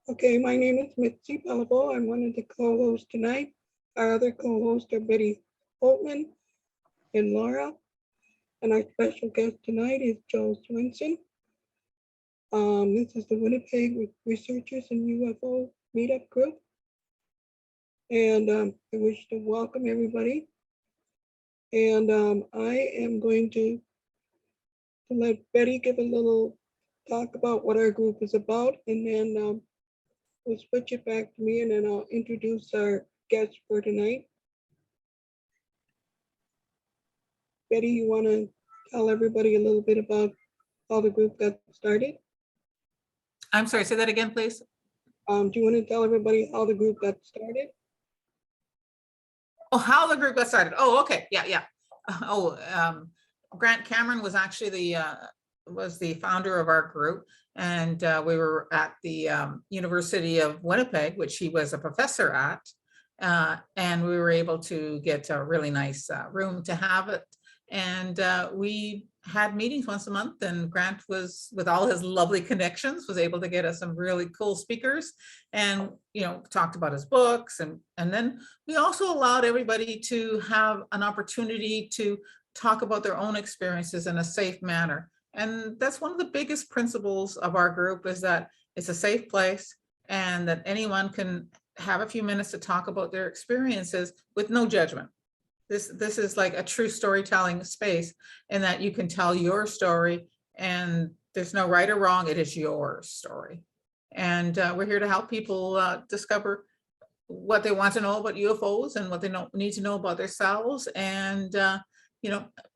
Okay, my name is Mitzi Bellabo. I'm one of the co-hosts tonight. Our other co-hosts are Betty Holtman and Laura. And our special guest tonight is JoeSwenson. This is the Winnipeg Researchers and UFO Meetup Group. And I wish to welcome everybody. And I am going to let Betty give a little talk about what our group is about. And then we'll switch it back to me and then I'll introduce our guest for tonight. Betty, you want to tell everybody a little bit about how the group got started? I'm sorry, say that again, please. Do you want to tell everybody how the group got started? Oh, how the group got started. Oh, okay. Yeah. Grant Cameron was actually the founder of our group, and we were at the University of Winnipeg, which he was a professor at, and we were able to get a really nice room to have it. And we had meetings once a month, and Grant was, with all his lovely connections, was able to get us some really cool speakers and, talked about his books. And then we also allowed everybody to have an opportunity to talk about their own experiences in a safe manner. And that's one of the biggest principles of our group, is that it's a safe place and that anyone can have a few minutes to talk about their experiences with no judgment. This is like a true storytelling space, in that you can tell your story and there's no right or wrong. It is your story. And we're here to help people discover what they want to know about UFOs and what they need to know about themselves. And,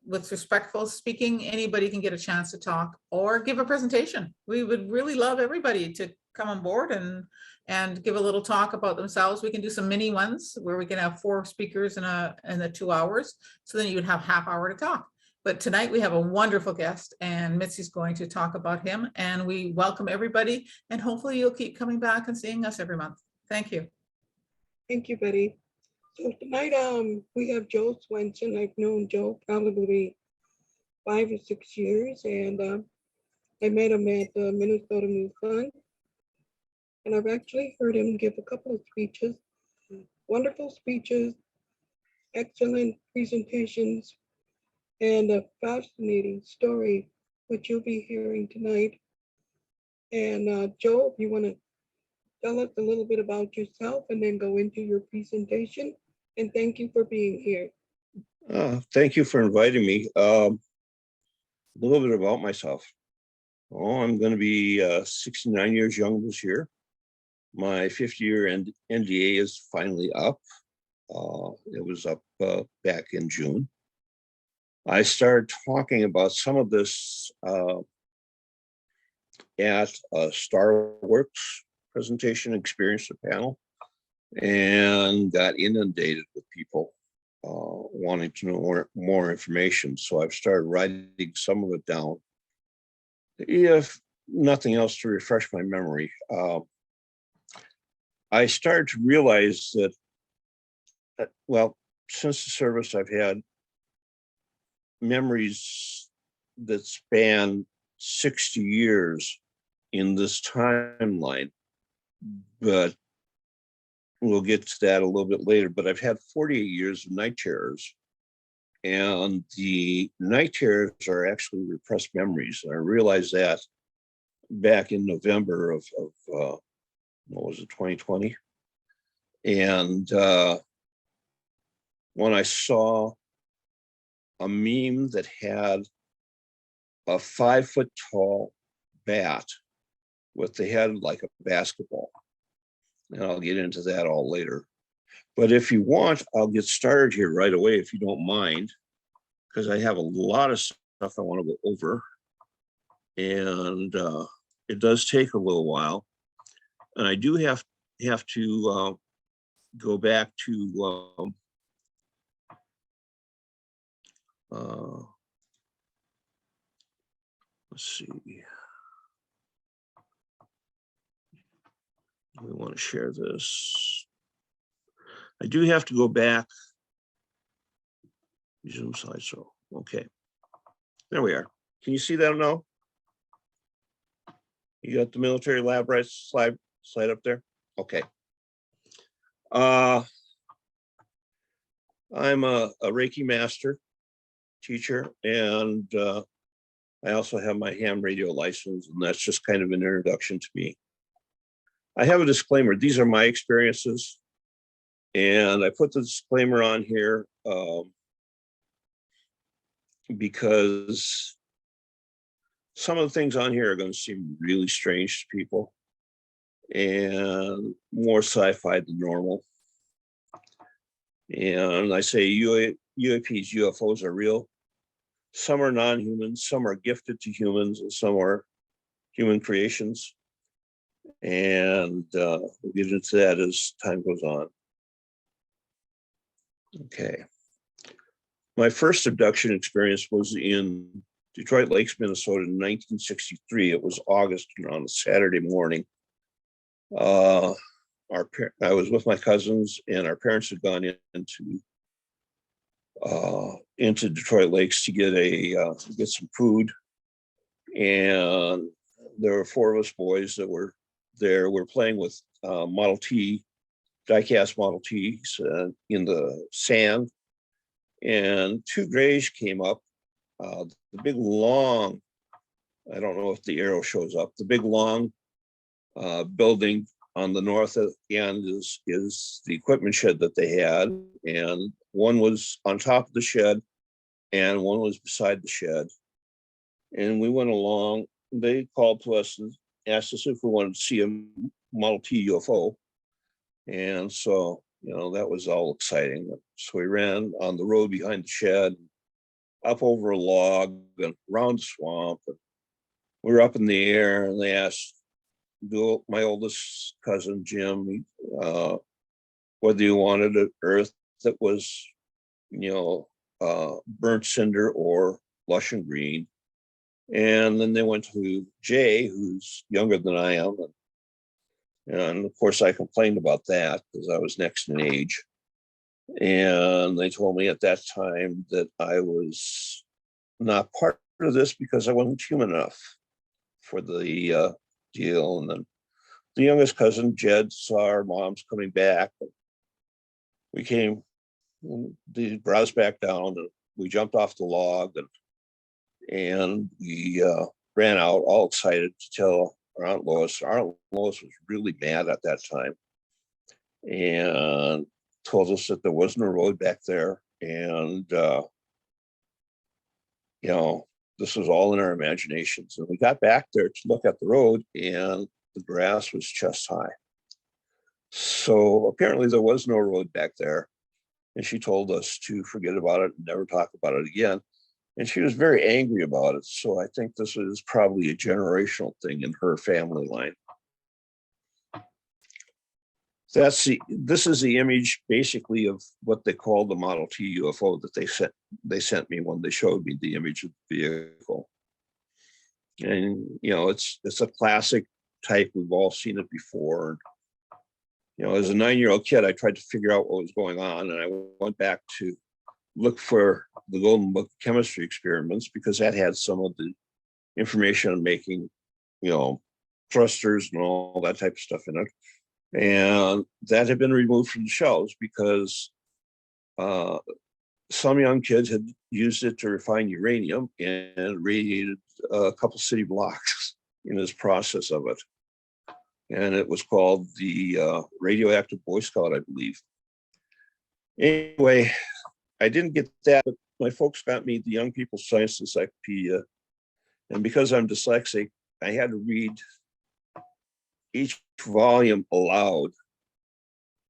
with respectful speaking, anybody can get a chance to talk or give a presentation. We would really love everybody to come on board and give a little talk about themselves. We can do some mini ones where we can have 4 speakers in the 2 hours. So then you would have half hour to talk. But tonight we have a wonderful guest, and Mitzi's going to talk about him, and we welcome everybody, and hopefully you'll keep coming back and seeing us every month. Thank you. Thank you, Betty. So tonight we have JoeSwenson. I've known Joe probably 5 or 6 years, and I met him at the Minnesota Mufon. And I've actually heard him give a couple of speeches, wonderful speeches, excellent presentations, and a fascinating story, which you'll be hearing tonight. And Joe, if you want to tell us a little bit about yourself and then go into your presentation. And thank you for being here. Thank you for inviting me. A little bit about myself. I'm going to be 69 years young this year. My 50-year NDA is finally up. It was up back in June. I started talking about some of this at a StarWorks presentation experience panel, and got inundated with people wanting to know more information. So I've started writing some of it down, if nothing else, to refresh my memory. I started to realize that, well, since the service, I've had memories that span 60 years in this timeline, but we'll get to that a little bit later. But I've had 48 years of night terrors, and the night terrors are actually repressed memories. I realized that back in November of what was it, 2020? And when I saw a meme that had a 5-foot-tall bat with the head like a basketball, and I'll get into that all later. But if you want, I'll get started here right away, if you don't mind, because I have a lot of stuff I want to go over, and it does take a little while. And I do have to go back to let's see. We want to share this. I do have to go back. Zoom slideshow. Okay. There we are. Can you see that now? You got the military lab right slide slide up there? Okay. I'm a Reiki master teacher, and I also have my ham radio license, and that's just kind of an introduction to me. I have a disclaimer. These are my experiences, and I put the disclaimer on here because some of the things on here are going to seem really strange to people and more sci-fi than normal. And I say UAPs, UFOs are real. Some are non-human, some are gifted to humans, and some are human creations. And we'll get into that as time goes on. Okay. My first abduction experience was in Detroit Lakes, Minnesota in 1963. It was August on a Saturday morning. I was with my cousins, and our parents had gone into Detroit Lakes to get some food, and there were four of us boys that were there. We're playing with Model T, die-cast Model Ts in the sand, and two grays came up. The big long, I don't know if the arrow shows up, the big long building on the north end is the equipment shed that they had, and one was on top of the shed and one was beside the shed. And we went along. They called to us and asked us if we wanted to see a Model T UFO. And so, that was all exciting. So we ran on the road behind the shed, up over a log and around the swamp. And we were up in the air, and they asked my oldest cousin, Jim, whether you wanted an earth that was, burnt cinder or lush and green. And then they went to Jay, who's younger than I am. And of course, I complained about that because I was next in age. And they told me at that time that I was not part of this because I wasn't human enough for the deal. And then the youngest cousin, Jed, saw our moms coming back. We came, they brought us back down, and we jumped off the log, and we ran out all excited to tell our Aunt Lois. Our Aunt Lois was really mad at that time and told us that there wasn't a road back there. And, this was all in our imaginations. And we got back there to look at the road, and the grass was chest high. So apparently there was no road back there. And she told us to forget about it and never talk about it again. And she was very angry about it. So I think this is probably a generational thing in her family line. This is the image basically of what they call the Model T UFO that they sent me when they showed me the image of the vehicle. And it's a classic type. We've all seen it before. As a 9-year-old kid, I tried to figure out what was going on, and I went back to look for the Golden Book chemistry experiments because that had some of the information on making, thrusters and all that type of stuff in it. And that had been removed from the shelves because some young kids had used it to refine uranium and radiated a couple city blocks in this process of it. And it was called the radioactive Boy Scout, I believe. Anyway, I didn't get that, but my folks got me the Young People's Science Encyclopedia. And because I'm dyslexic, I had to read each volume aloud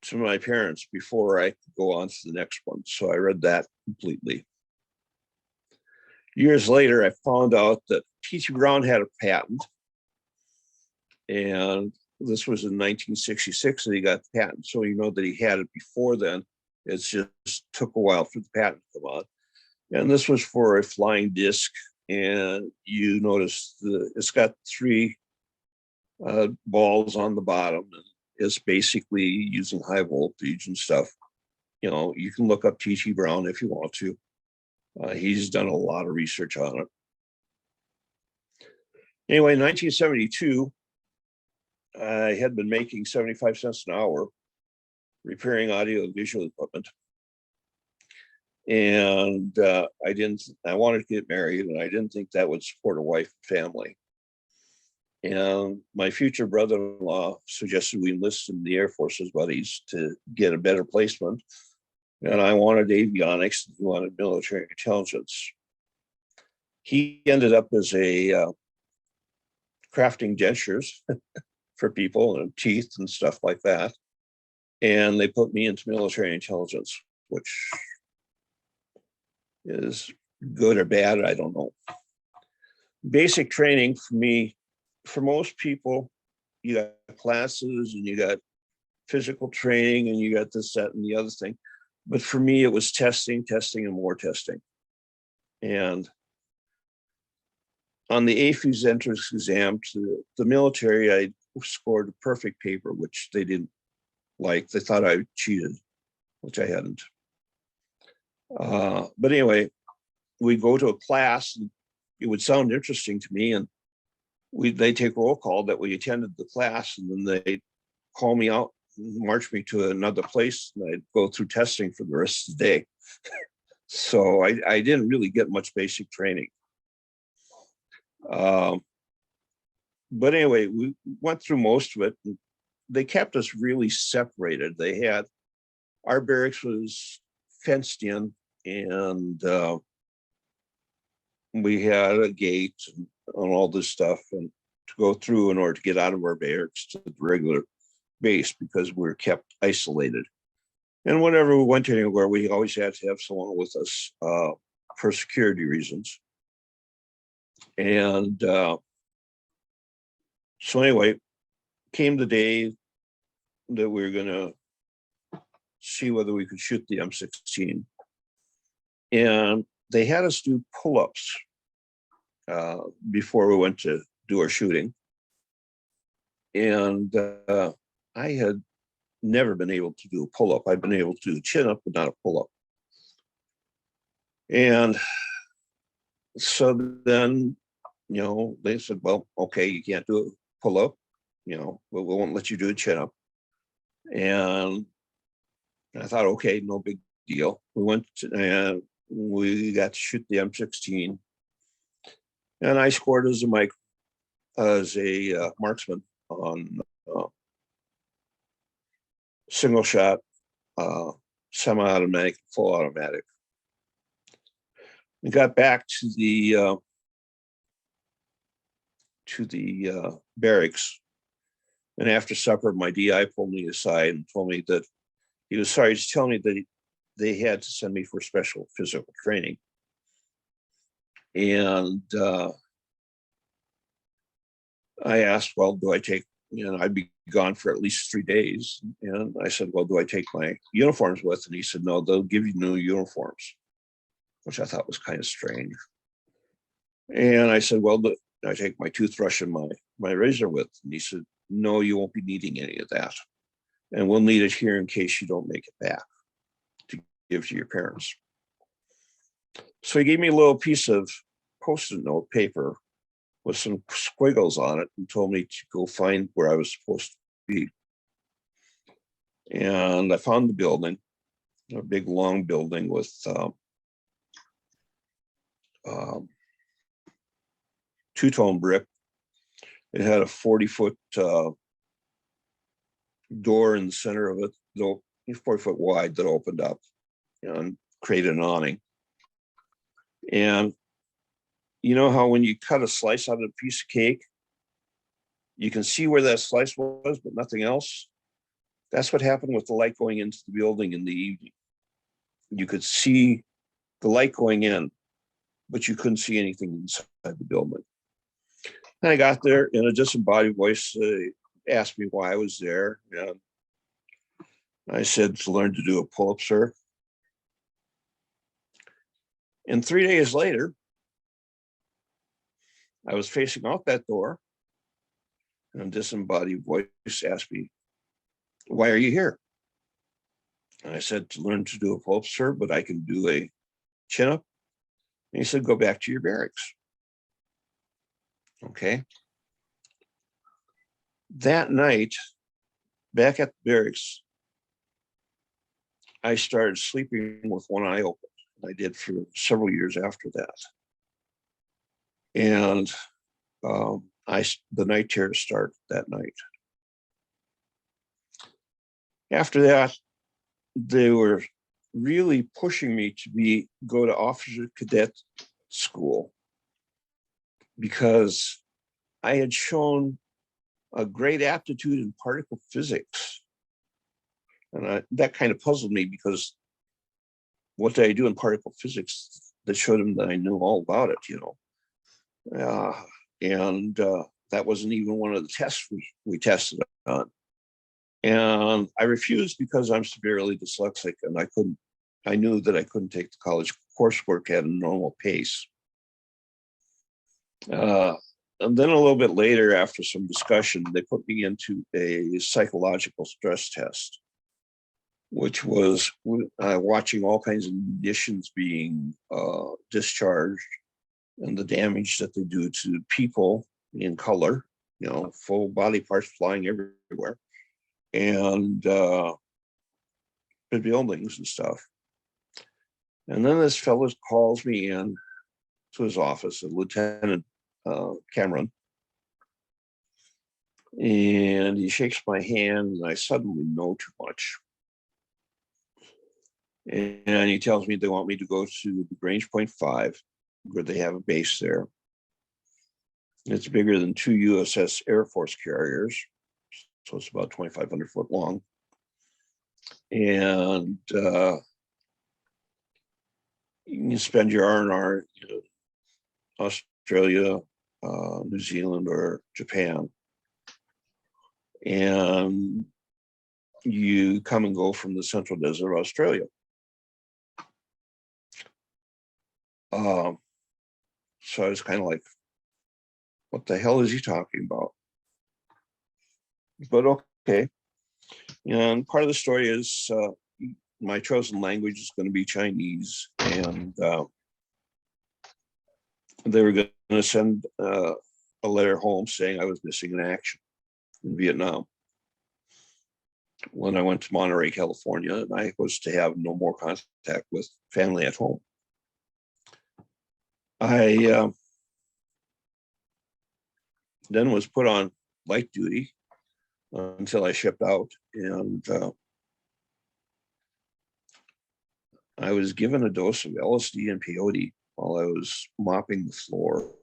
to my parents before I could go on to the next one. So I read that completely. Years later, I found out that T.T. Brown had a patent, and this was in 1966 that he got the patent. So that he had it before then. It just took a while for the patent to come out. And this was for a flying disc. And you notice it's got 3 balls on the bottom. It's basically using high voltage and stuff. You can look up T.T. Brown if you want to. He's done a lot of research on it. Anyway, in 1972, I had been making 75 cents an hour repairing audio and visual equipment. And I wanted to get married, and I didn't think that would support a wife and family. And my future brother-in-law suggested we enlist in the Air Force as buddies to get a better placement. And I wanted avionics, and he wanted military intelligence. He ended up as a crafting dentures for people and teeth and stuff like that. And they put me into military intelligence, which is good or bad, I don't know. Basic training for me, for most people, you got classes and you got physical training and you got this, that, and the other thing. But for me, it was testing, and more testing. And on the AFES entrance exam to the military, I scored a perfect paper, which they didn't like. They thought I cheated, which I hadn't. But anyway, we go to a class, and it would sound interesting to me, and they take roll call that we attended the class, and then they call me out and march me to another place, and I'd go through testing for the rest of the day. So I didn't really get much basic training. But anyway, we went through most of it. And they kept us really separated. They had, our barracks was fenced in, and we had a gate and all this stuff, and to go through in order to get out of our barracks to the regular base, because we were kept isolated. And whenever we went anywhere, we always had to have someone with us for security reasons. And so anyway, came the day that we were going to see whether we could shoot the M16. And they had us do pull-ups before we went to do our shooting. And I had never been able to do a pull-up. I'd been able to do a chin-up, but not a pull-up. And so then, you know, they said, well, okay, you can't do a pull-up, you know, but we won't let you do a chin-up. And I thought, okay, no big deal. We went to, and we got to shoot the M16. And I scored as a marksman on single shot, semi-automatic, full automatic. We got back to the barracks, and after supper, my DI pulled me aside and told me that he was sorry to tell me that they had to send me for special physical training. And I asked, well, do I take, you know, I'd be gone for at least 3 days. And I said, well, do I take my uniforms with? And he said, no, they'll give you new uniforms, which I thought was kind of strange. And I said, well, I take my toothbrush and my razor with? And he said, no, you won't be needing any of that. And we'll need it here in case you don't make it back to give to your parents. So he gave me a little piece of Post-it note paper with some squiggles on it and told me to go find where I was supposed to be. And I found the building, a big long building with two-tone brick. It had a 40-foot door in the center of it, though 40-foot wide, that opened up, you know, and created an awning. And you know how when you cut a slice out of a piece of cake, you can see where that slice was, but nothing else? That's what happened with the light going into the building in the evening. You could see the light going in, but you couldn't see anything inside the building. And I got there, in a disembodied voice asked me why I was there. And I said, to learn to do a pull-up, sir. And 3 days later, I was facing out that door, and a disembodied voice asked me, why are you here? And I said, to learn to do a pull-up, sir, but I can do a chin-up. And he said, go back to your barracks. Okay. that night, back at the barracks, I started sleeping with one eye open. I did for several years after that. And the night terrors started that night. After that, they were really pushing me to go to officer cadet school because I had shown a great aptitude in particle physics. And that kind of puzzled me because what did I do in particle physics that showed him that I knew all about it, you know? And that wasn't even one of the tests we tested on. And I refused because I'm severely dyslexic and I knew that I couldn't take the college coursework at a normal pace. And then a little bit later, after some discussion, they put me into a psychological stress test, which was watching all kinds of munitions being discharged and the damage that they do to people in color, you know, full body parts flying everywhere, and the buildings and stuff. And then this fellow calls me in to his office, Lieutenant Cameron, and he shakes my hand, and I suddenly know too much. And he tells me they want me to go to the Grange Point 5, where they have a base there. It's bigger than 2 USS Air Force carriers, so it's about 2,500 foot long. And you can spend your R&R, Australia, New Zealand, or Japan. And you come and go from the Central Desert of Australia. So I was kind of like, what the hell is he talking about? But okay. And part of the story is my chosen language is going to be Chinese. And they were going to send a letter home saying I was missing in action in Vietnam when I went to Monterey, California, and I was to have no more contact with family at home. I then was put on light duty until I shipped out, and I was given a dose of LSD and peyote while I was mopping the floor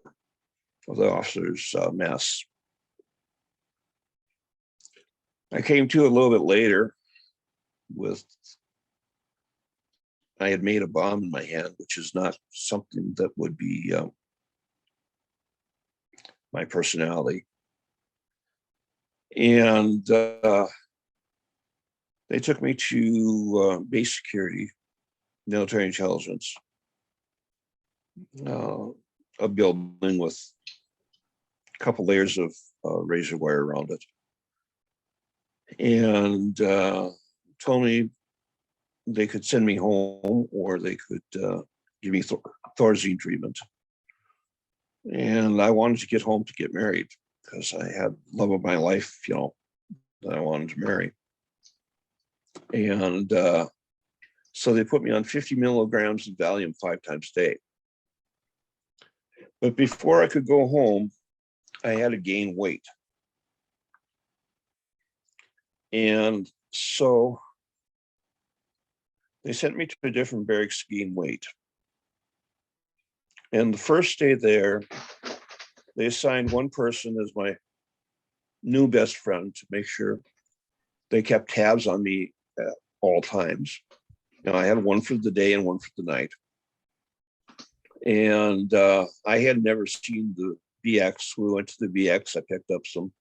of the officer's mess. I came to a little bit later I had made a bomb in my hand, which is not something that would be my personality. And they took me to base security, military intelligence, a building with a couple layers of razor wire around it. And told me they could send me home or they could give me Thorazine treatment. And I wanted to get home to get married because I had love of my life, that I wanted to marry. And so they put me on 50 milligrams of Valium 5 times a day. But before I could go home, I had to gain weight. And so they sent me to a different barracks to gain weight. And the first day there, they assigned one person as my new best friend to make sure they kept tabs on me at all times. I had one for the day and one for the night. And I had never seen the BX. We went to the BX. I picked up some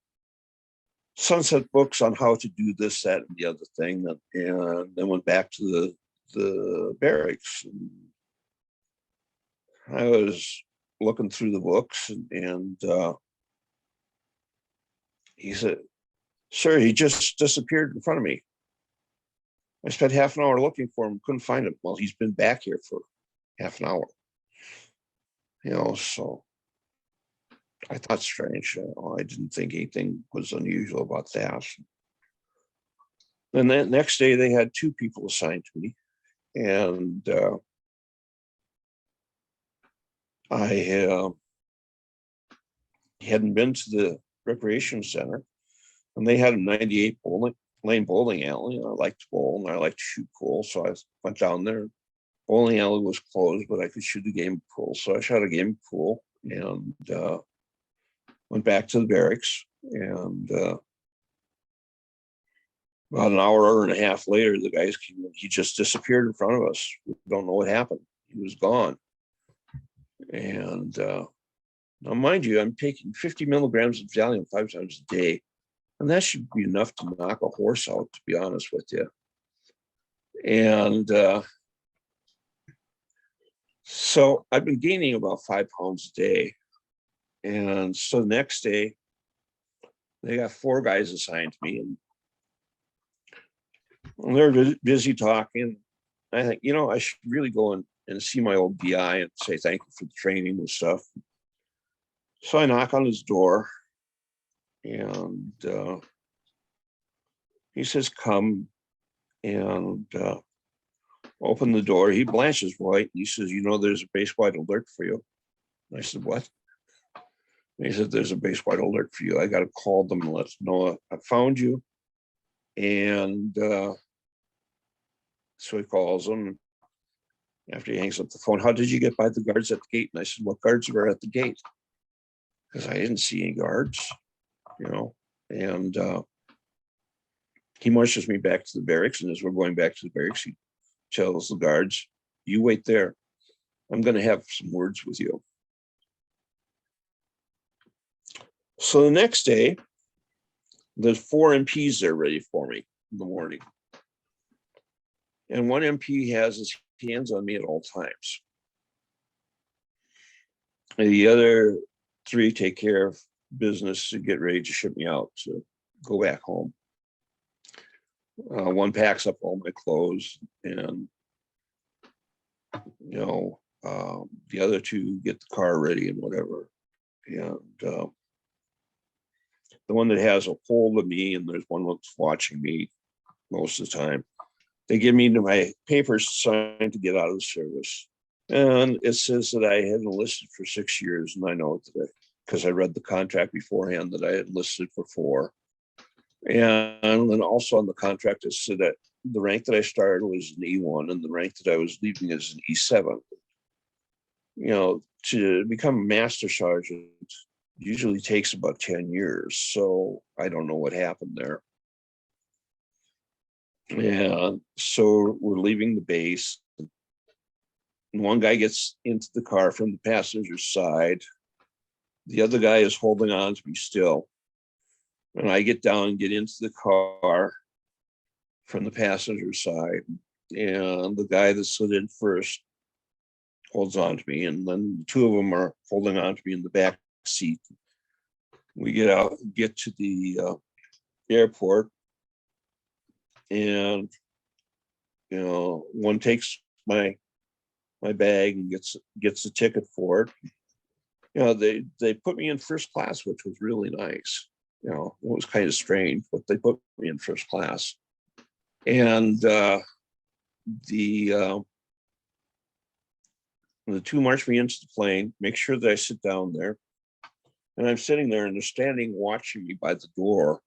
sunset books on how to do this, that, and the other thing, and then went back to the barracks. And I was looking through the books, and he said, "Sir, he just disappeared in front of me. I spent half an hour looking for him, couldn't find him." Well, he's been back here for half an hour. So I thought strange. I didn't think anything was unusual about that. Then that next day, they had 2 people assigned to me, and I hadn't been to the recreation center, and they had a 98 lane bowling alley. And I liked to bowl, and I liked to shoot pool, so I went down there. Bowling alley was closed, but I could shoot a game of pool, so I shot a game of pool and went back to the barracks. And about an hour and a half later, the guys came in. He just disappeared in front of us. We don't know what happened. He was gone. And now, mind you, I'm taking 50 milligrams of Valium 5 times a day, and that should be enough to knock a horse out, to be honest with you. And so I've been gaining about 5 pounds a day. And so the next day, they got 4 guys assigned to me, and they're busy talking. I think, I should really go and see my old DI and say thank you for the training and stuff. So I knock on his door, and he says, come, and open the door. He blanches white. He says, there's a base-wide alert for you. And I said, what? And he said, there's a base-wide alert for you. I got to call them and let them know I found you. And so he calls them. After he hangs up the phone, how did you get by the guards at the gate? And I said, what guards were at the gate? Because I didn't see any guards, and he marches me back to the barracks. And as we're going back to the barracks, he tells the guards, you wait there. I'm going to have some words with you. So the next day, there's 4 MPs there ready for me in the morning. And one MP has his hands on me at all times. And the other 3 take care of business to get ready to ship me out to go back home. One packs up all my clothes, and the other 2 get the car ready and whatever. And the one that has a hold of me, and there's one that's watching me most of the time, they give me my papers signed to get out of the service. And it says that I had enlisted for 6 years, and I know it today because I read the contract beforehand that I had enlisted for 4. And then also on the contract, it said that the rank that I started was an E1, and the rank that I was leaving is an E7. To become a master sergeant usually takes about 10 years. So I don't know what happened there. And so we're leaving the base. And one guy gets into the car from the passenger side. The other guy is holding on to me still. And I get down and get into the car from the passenger side. And the guy that slid in first holds on to me. And then the 2 of them are holding on to me in the back seat. We get out, get to the airport. And, one takes my bag and gets a ticket for it. They put me in first class, which was really nice. It was kind of strange, but they put me in first class. And the 2 march me into the plane, make sure that I sit down there. And I'm sitting there, and they're standing watching me by the door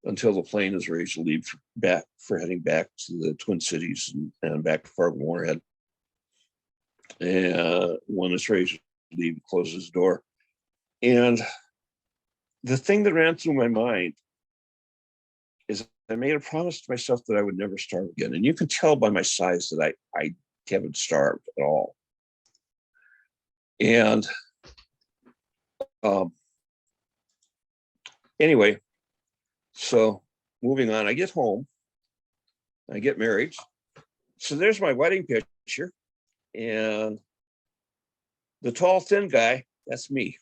until the plane is ready to leave for heading back to the Twin Cities and back to Fargo-Moorhead. And when it's ready to leave, it closes the door. And the thing that ran through my mind is I made a promise to myself that I would never starve again. And you can tell by my size that I haven't starved at all. And anyway, so moving on, I get home, I get married. So there's my wedding picture. And the tall, thin guy, that's me.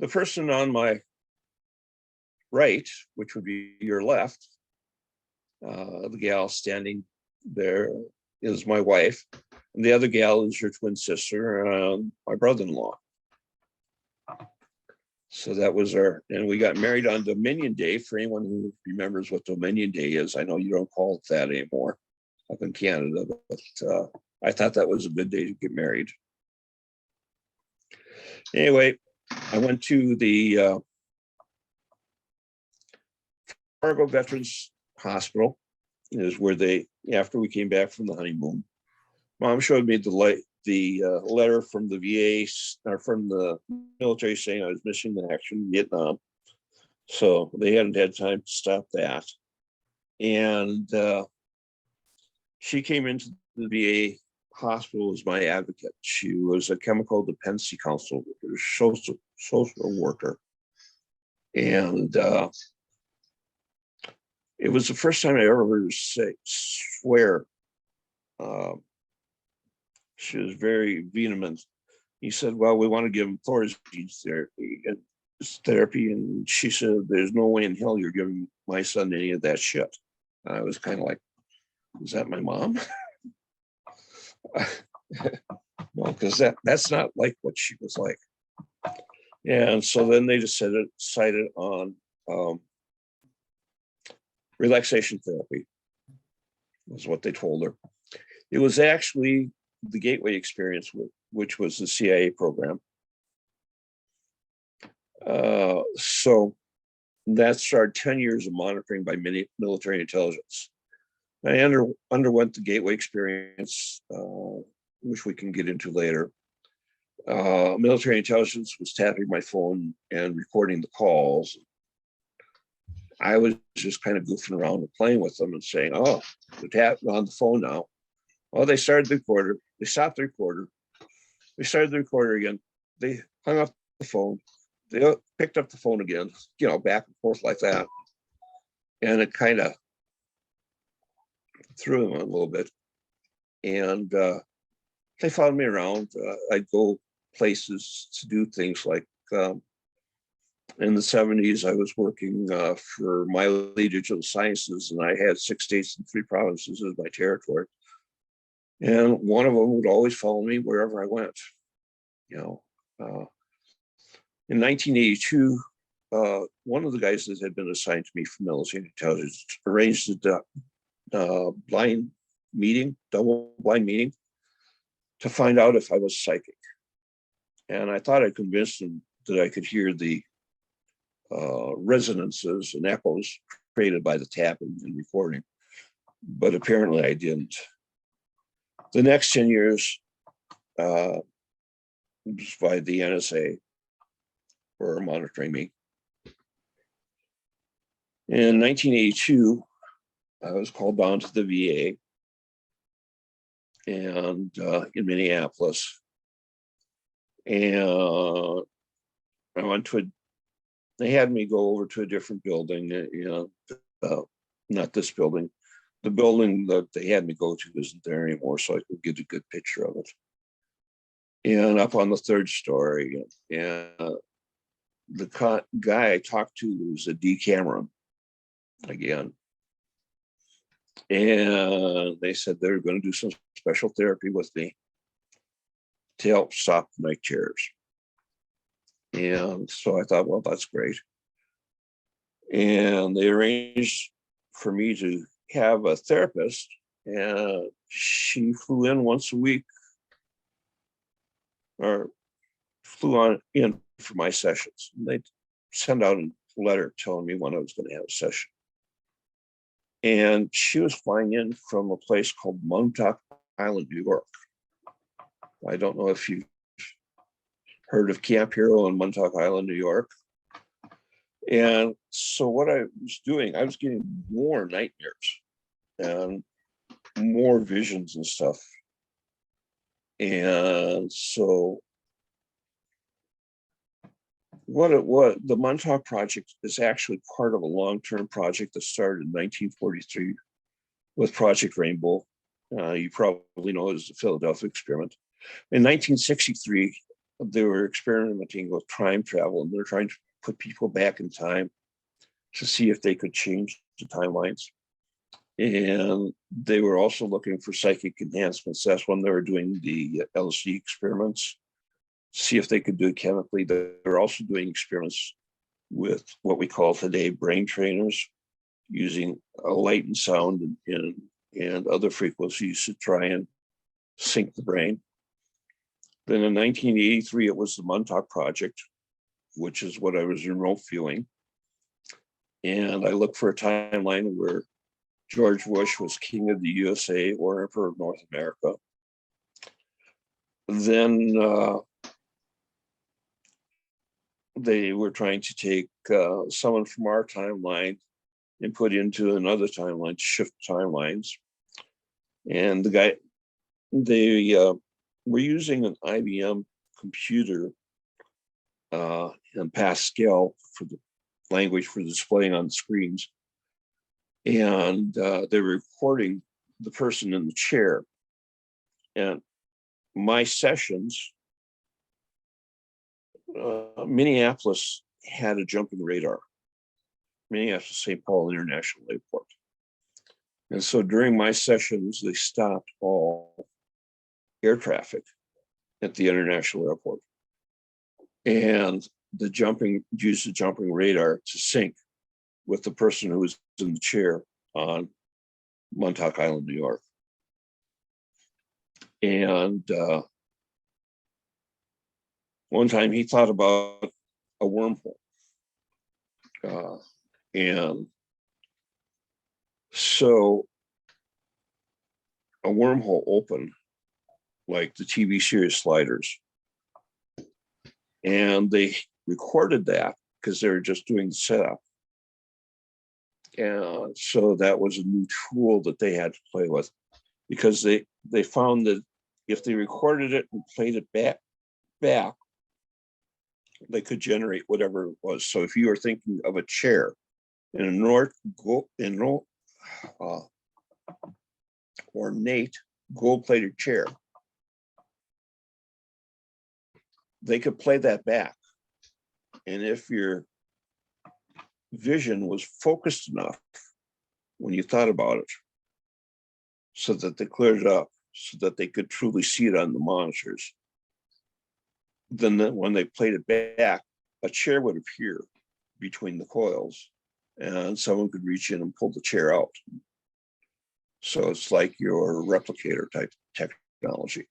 The person on my right, which would be your left, the gal standing there is my wife. And the other gal is your twin sister, my brother-in-law. So that was and we got married on Dominion Day. For anyone who remembers what Dominion Day is, I know you don't call it that anymore up in Canada, but I thought that was a good day to get married. Anyway, I went to the Fargo Veterans Hospital, is where after we came back from the honeymoon, Mom showed me the letter from the VA or from the military saying I was missing in action in Vietnam. So they hadn't had time to stop that. And she came into the VA hospital as my advocate. She was a chemical dependency counselor, social worker. And it was the first time I ever heard her swear. She was very vehement. He said, well, we want to give him Thorazine therapy. And she said, there's no way in hell you're giving my son any of that shit. And I was kind of like, is that my mom? Well, because that's not like what she was like. And so then they decided on relaxation therapy, was what they told her. It was actually the Gateway experience, which was the CIA program. So that started 10 years of monitoring by military intelligence. I underwent the Gateway experience, which we can get into later. Military intelligence was tapping my phone and recording the calls. I was just kind of goofing around and playing with them and saying, oh, they're tapping on the phone now. Well, they started the recorder. They stopped the recorder. We started the recorder again. They hung up the phone. They picked up the phone again, back and forth like that. And it kind of threw them a little bit. And they followed me around. I'd go places to do things like in the 70s, I was working for Miley Digital Sciences, and I had 6 states and 3 provinces as my territory. And one of them would always follow me wherever I went. In 1982, one of the guys that had been assigned to me from military intelligence arranged a double blind meeting to find out if I was psychic. And I thought I convinced him that I could hear the resonances and echoes created by the tapping and recording, but apparently I didn't. The next 10 years was by the NSA were monitoring me. In 1982, I was called down to the VA and in Minneapolis, and I went to they had me go over to a different building, not this building. The building that they had me go to isn't there anymore, so I could get a good picture of it. And up on the 3rd story, and the guy I talked to was a D. Cameron again. And they said they were going to do some special therapy with me to help stop the night terrors. And so I thought, well, that's great. And they arranged for me to have a therapist, and she flew in once a week, or flew on in for my sessions. And they'd send out a letter telling me when I was going to have a session. And she was flying in from a place called Montauk Island, New York. I don't know if you've heard of Camp Hero on Montauk Island, New York. And so what I was doing, I was getting more nightmares and more visions and stuff. And so the Montauk Project is actually part of a long-term project that started in 1943 with Project Rainbow. You probably know it as the Philadelphia experiment. In 1963, they were experimenting with time travel, and they're trying to put people back in time to see if they could change the timelines. And they were also looking for psychic enhancements. That's when they were doing the LSD experiments. see if they could do it chemically. They're also doing experiments with what we call today brain trainers, using light and sound and other frequencies to try and sync the brain. Then in 1983, it was the Montauk Project, which is what I was remote-viewing. And I looked for a timeline where George Bush was king of the USA or emperor of North America. Then they were trying to take someone from our timeline and put into another timeline to shift timelines. And they were using an IBM computer and Pascal for the language for displaying on the screens. And they were recording the person in the chair. And my sessions, Minneapolis had a jumping radar. Minneapolis St. Paul International Airport. And so during my sessions, they stopped all air traffic at the international airport. And used the jumping radar to sync with the person who was in the chair on Montauk Island, New York. And one time he thought about a wormhole. And so a wormhole opened, like the TV series Sliders. And they recorded that because they were just doing the setup. And so that was a new tool that they had to play with, because they found that if they recorded it and played it back, they could generate whatever it was. So if you were thinking of a chair in an ornate gold-plated chair, they could play that back. And if your vision was focused enough when you thought about it, so that they cleared it up, so that they could truly see it on the monitors, then when they played it back, a chair would appear between the coils and someone could reach in and pull the chair out. So it's like your replicator type technology.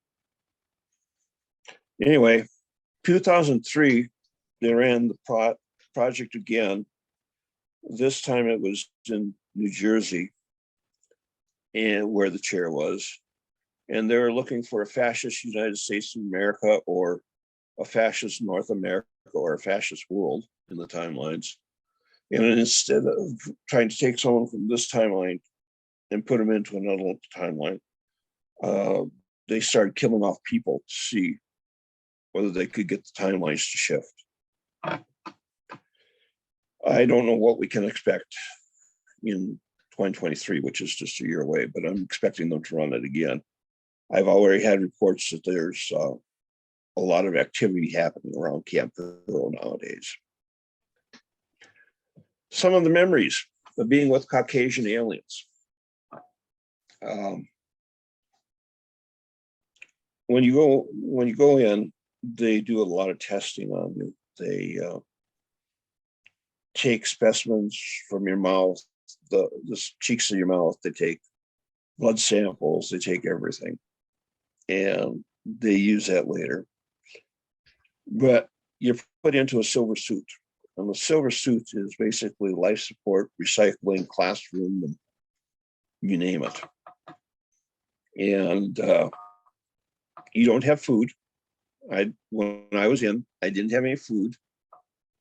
Anyway, 2003, they ran the project again. This time it was in New Jersey, and where the chair was. And they were looking for a fascist United States of America, or a fascist North America, or a fascist world in the timelines. And instead of trying to take someone from this timeline and put them into another timeline, they started killing off people to see whether they could get the timelines to shift. I don't know what we can expect in 2023, which is just a year away, but I'm expecting them to run it again. I've already had reports that there's a lot of activity happening around Camp Pearl nowadays. Some of the memories of being with Caucasian aliens. When you go in, they do a lot of testing on you. They take specimens from your mouth, the cheeks of your mouth. They take blood samples. They take everything, and they use that later. But you're put into a silver suit, and the silver suit is basically life support, recycling, classroom, and you name it. And you don't have food. When I was in, I didn't have any food,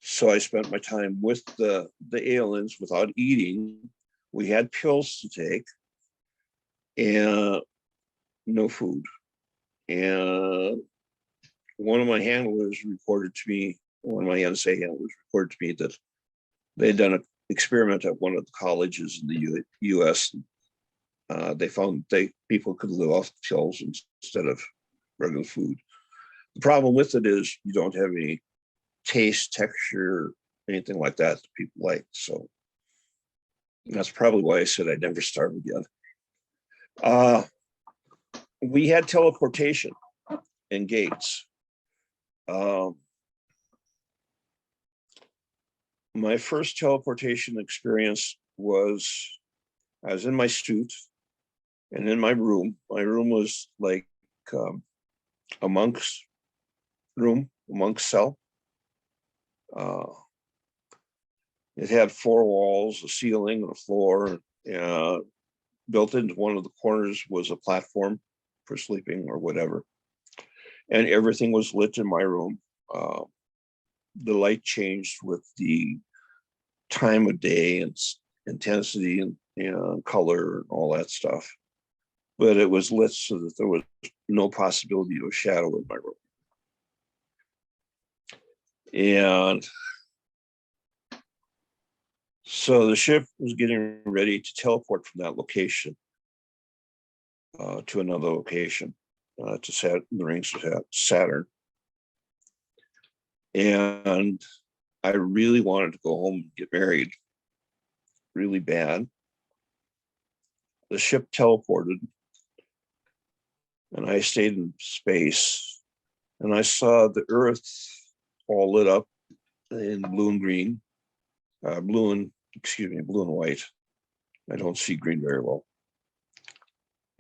so I spent my time with the aliens without eating. We had pills to take, and no food. And one of my handlers reported to me, one of my NSA handlers reported to me that they had done an experiment at one of the colleges in the US. They found people could live off the pills instead of regular food. The problem with it is you don't have any taste, texture, anything like that people like. So that's probably why I said I'd never starve again. We had teleportation and gates. My first teleportation experience was I was in my suit and in my room. My room was like a monk's room, a monk's cell. It had four walls, a ceiling, and a floor. Built into one of the corners was a platform for sleeping or whatever. And everything was lit in my room. The light changed with the time of day and intensity and color and all that stuff. But it was lit so that there was no possibility of a shadow in my room. And so the ship was getting ready to teleport from that location to another location, to the rings of Saturn. And I really wanted to go home and get married really bad. The ship teleported and I stayed in space, and I saw the Earth all lit up in blue and green, blue and white. I don't see green very well.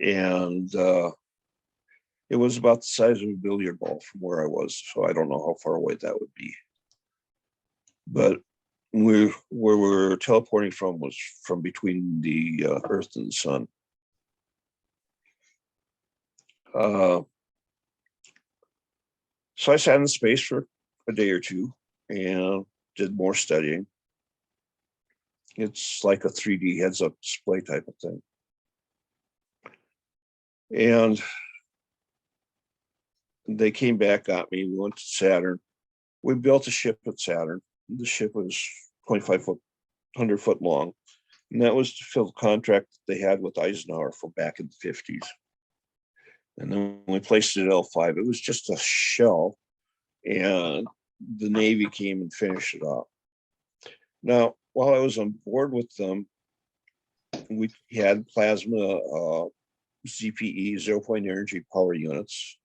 And it was about the size of a billiard ball from where I was, so I don't know how far away that would be. But where we were teleporting from was from between the Earth and the sun. So I sat in space for a day or two and did more studying. It's like a 3D heads-up display type of thing. And they came back, got me. We went to Saturn. We built a ship at Saturn. The ship was 25 foot, 100 foot long. And that was to fill the contract that they had with Eisenhower from back in the 50s. And then we placed it at L5. It was just a shell. And the Navy came and finished it off. Now, while I was on board with them, we had plasma ZPE, 0-point energy power units.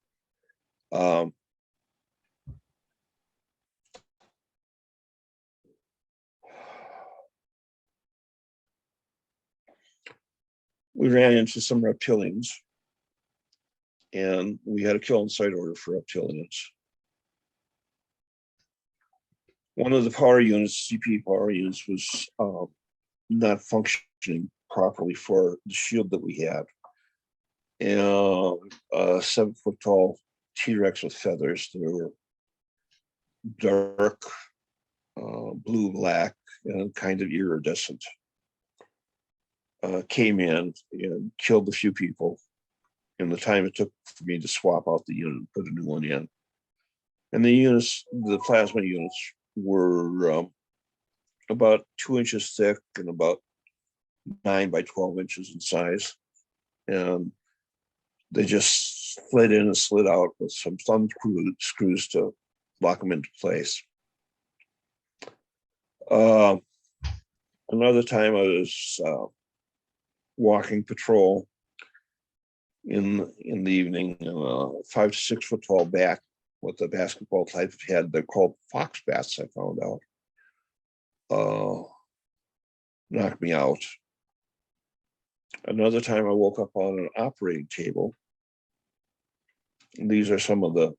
We ran into some reptilians, and we had a kill on sight order for reptilians. One of the power units, CP power units, was not functioning properly for the shield that we had. And a 7 foot tall T-Rex with feathers. They were dark blue, black, and kind of iridescent. Came in and killed a few people in the time it took for me to swap out the unit and put a new one in. And the units, the plasma units, were about 2 inches thick and about 9 by 12 inches in size. And they just slid in and slid out with some thumb screws to lock them into place. Another time I was walking patrol in the evening, 5 to 6 foot tall bat with a basketball type of head. They're called fox bats, I found out. Knocked me out. Another time I woke up on an operating table. And these are some of the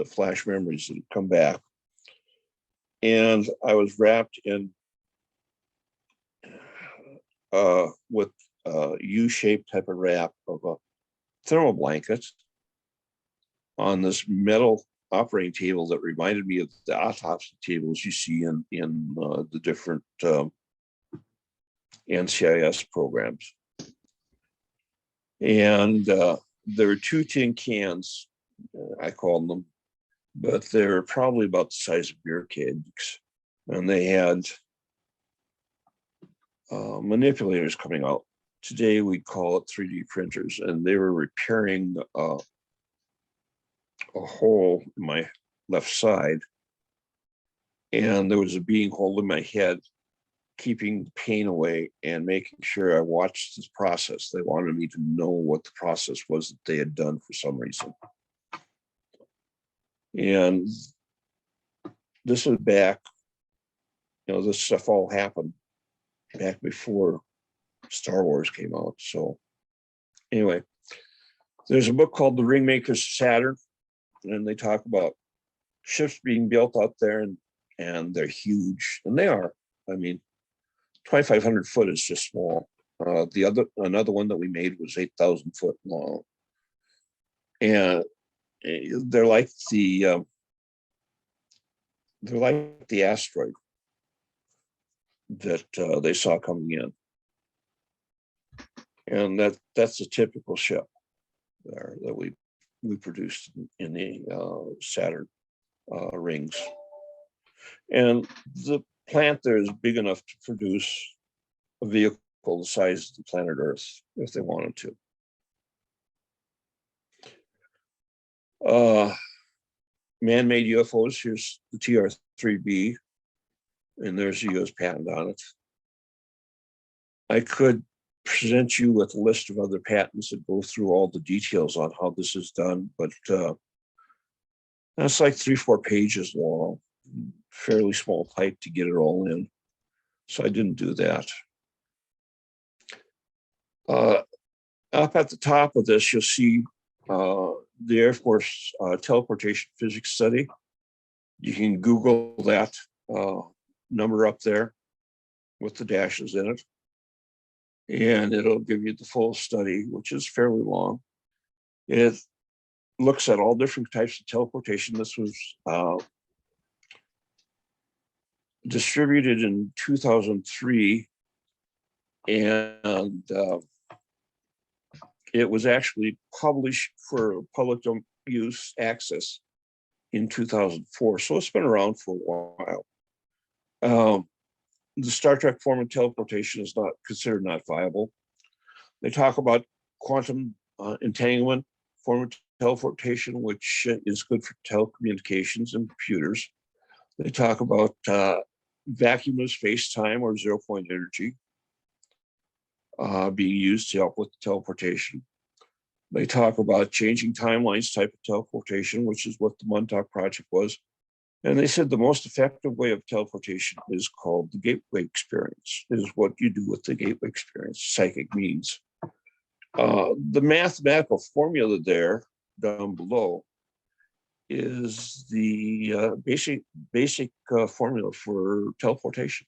flash memories that have come back. And I was wrapped in with a U-shaped type of wrap of a thermal blanket on this metal operating table that reminded me of the autopsy tables you see in the different NCIS programs. And there were 2 tin cans, I called them, but they're probably about the size of beer kegs. And they had manipulators coming out. Today we call it 3D printers, and they were repairing a hole in my left side. And there was a being holding my head, keeping the pain away and making sure I watched this process. They wanted me to know what the process was that they had done for some reason. And this was back, this stuff all happened back before Star Wars came out. So anyway, there's a book called The Ringmakers of Saturn, and they talk about ships being built out there, and they're huge, and they are. I mean, 2,500 foot is just small. Another one that we made was 8,000 foot long, and they're like the asteroid that they saw coming in, and that's a typical ship there that we produced in the Saturn rings, and the plant there is big enough to produce a vehicle the size of the planet Earth if they wanted to. Man-made UFOs, here's the TR-3B, and there's a US patent on it. I could present you with a list of other patents that go through all the details on how this is done, but that's like 3-4 pages long, fairly small type to get it all in. So I didn't do that. Up at the top of this, you'll see the Air Force teleportation physics study. You can Google that number up there with the dashes in it, and it'll give you the full study, which is fairly long. It looks at all different types of teleportation. This was distributed in 2003, and it was actually published for public use access in 2004. So it's been around for a while. The Star Trek form of teleportation is not considered not viable. They talk about quantum entanglement form of teleportation, which is good for telecommunications and computers. They talk about vacuumless space-time or zero-point energy being used to help with teleportation. They talk about changing timelines type of teleportation, which is what the Montauk Project was. And they said the most effective way of teleportation is called the gateway experience, is what you do with the gateway experience, psychic means. The mathematical formula there down below is the basic formula for teleportation.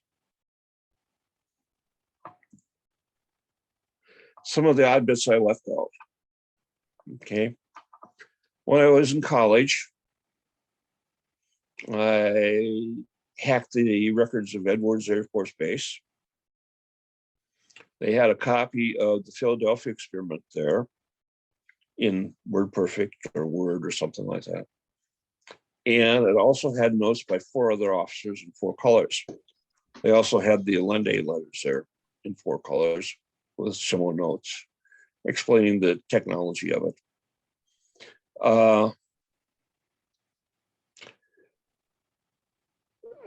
Some of the odd bits I left out. Okay. When I was in college, I hacked the records of Edwards Air Force Base. They had a copy of the Philadelphia experiment there in WordPerfect or Word or something like that. And it also had notes by 4 other officers in 4 colors. They also had the Allende letters there in 4 colors with similar notes explaining the technology of it.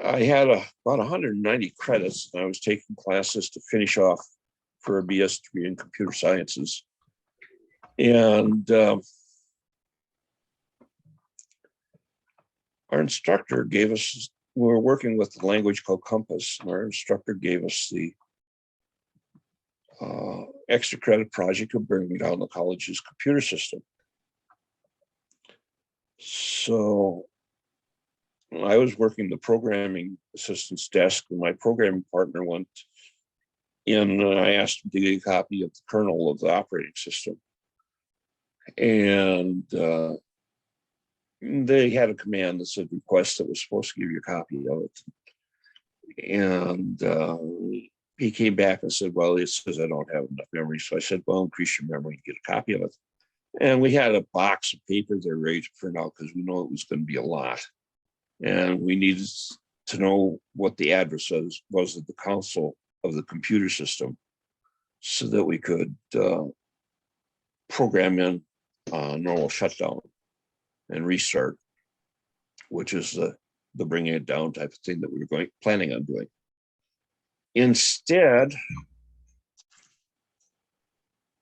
I had about 190 credits, and I was taking classes to finish off for a BS degree in computer sciences. And our instructor gave us, we were working with a language called Compass, and our instructor gave us the extra credit project of bringing down the college's computer system. So I was working the programming assistant's desk, and my programming partner went in, and I asked him to get a copy of the kernel of the operating system. And they had a command that said request that was supposed to give you a copy of it. And he came back and said, well, it says I don't have enough memory. So I said, well, increase your memory and get a copy of it. And we had a box of paper there ready to print out because we know it was going to be a lot. And we needed to know what the address was of the console of the computer system so that we could program in normal shutdown and restart, which is the bringing it down type of thing that we were planning on doing. Instead,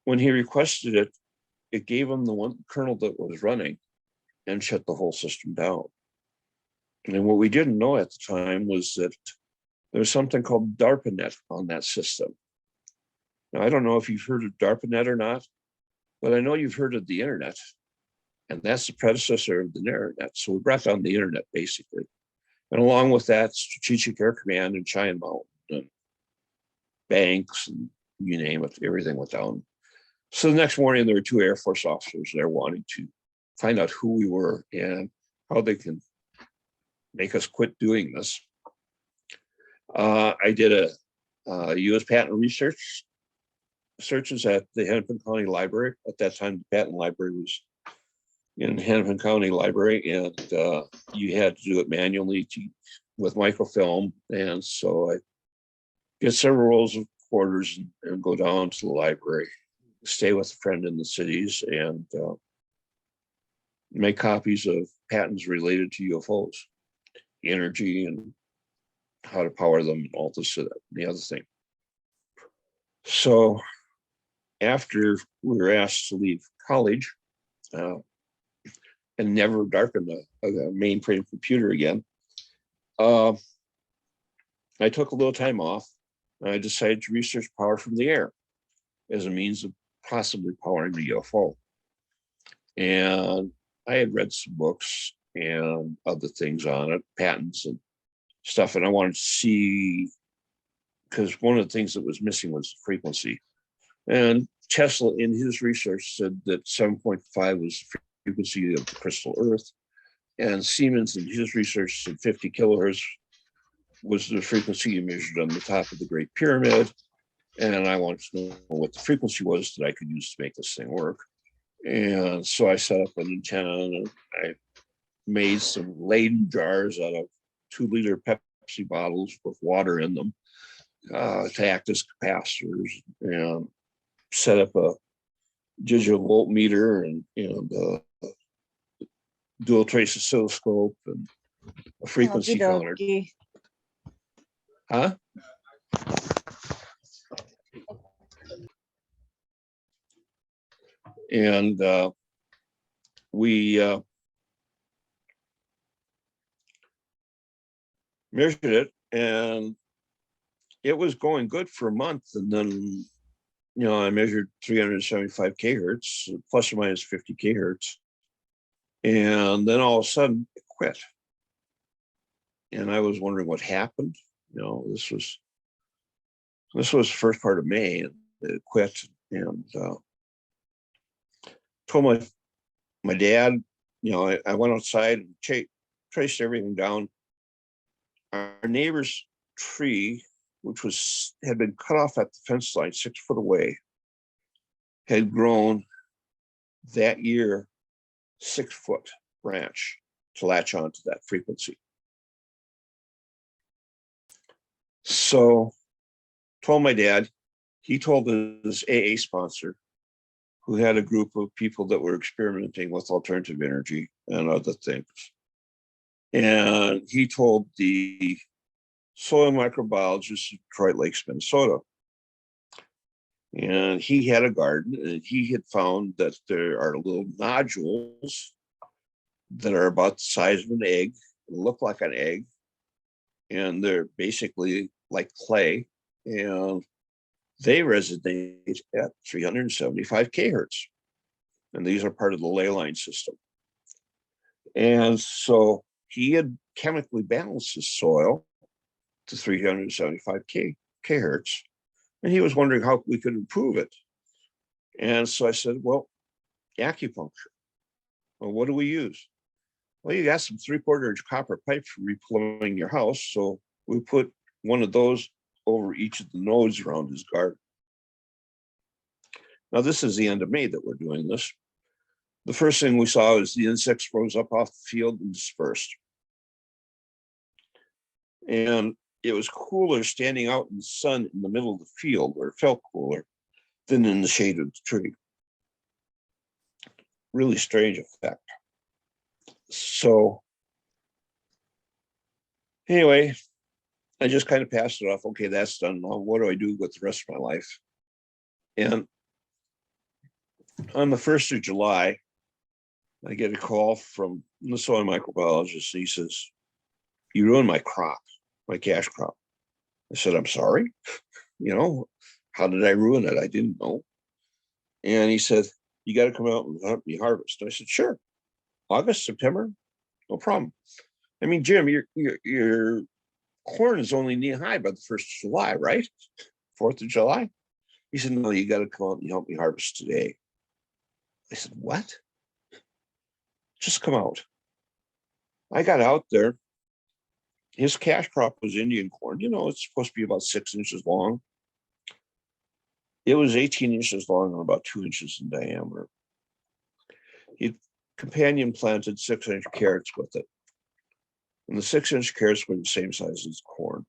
when he requested it, it gave him the one kernel that was running and shut the whole system down. And what we didn't know at the time was that there was something called DARPANET on that system. Now, I don't know if you've heard of DARPANET or not, but I know you've heard of the internet, and that's the predecessor of the internet. So we brought down the internet basically. And along with that, Strategic Air Command and Cheyenne Mountain and banks and you name it, everything went down. So the next morning, there were 2 Air Force officers there wanting to find out who we were and how they can make us quit doing this. I did a U.S. patent research searches at the Hennepin County Library. At that time, the patent library was in Hennepin County Library, and you had to do it manually with microfilm. And so I get several rolls of quarters and go down to the library, stay with a friend in the cities, and make copies of patents related to UFOs, energy, and how to power them, and all this, the other thing. So after we were asked to leave college and never darken a mainframe computer again, I took a little time off. And I decided to research power from the air as a means of possibly powering the UFO. And I had read some books and other things on it, patents and stuff, and I wanted to see, because one of the things that was missing was the frequency. And Tesla, in his research, said that 7.5 was the frequency of the crystal Earth, and Siemens, in his research, said 50 kilohertz was the frequency you measured on the top of the Great Pyramid. And I wanted to know what the frequency was that I could use to make this thing work. And so I set up an antenna, and I made some Leyden jars out of 2-liter Pepsi bottles with water in them to act as capacitors, and set up a digital voltmeter and dual trace oscilloscope and a frequency counter. Huh? And we measured it, and it was going good for a month. And then, I measured 375 kilohertz, plus or minus 50 kilohertz. And then all of a sudden it quit. And I was wondering what happened. This was the first part of May, and it quit. And told my dad, I went outside and traced everything down. Our neighbor's tree, which had been cut off at the fence line 6 foot away, had grown that year 6-foot branch to latch onto that frequency. So told my dad, he told his AA sponsor, who had a group of people that were experimenting with alternative energy and other things. And he told the soil microbiologist in Detroit Lakes, Minnesota. And he had a garden, and he had found that there are little nodules that are about the size of an egg, look like an egg, and they're basically like clay, and they resonate at 375 kilohertz. And these are part of the ley line system. And so he had chemically balanced his soil to 375 kilohertz. And he was wondering how we could improve it. And so I said, well, acupuncture. Well, what do we use? Well, you got some 3/4 inch copper pipe for replumbing your house. So we put one of those over each of the nodes around his garden. Now, this is the end of May that we're doing this. The first thing we saw is the insects rose up off the field and dispersed. And it was cooler standing out in the sun in the middle of the field, or it felt cooler, than in the shade of the tree. Really strange effect. So anyway, I just kind of passed it off. Okay, that's done. Now, what do I do with the rest of my life? And on the 1st of July, I get a call from the soil microbiologist. He says, you ruined my crop, my cash crop. I said, I'm sorry. How did I ruin it? I didn't know. And he said, you got to come out and help me harvest. I said, sure. August, September, no problem. I mean, Jim, your corn is only knee high by the 1st of July, right? 4th of July. He said, no, you got to come out and help me harvest today. I said, what? Just come out. I got out there. His cash crop was Indian corn. It's supposed to be about 6 inches long. It was 18 inches long and about 2 inches in diameter. He companion planted 6-inch carrots with it. And the 6-inch carrots were the same size as corn.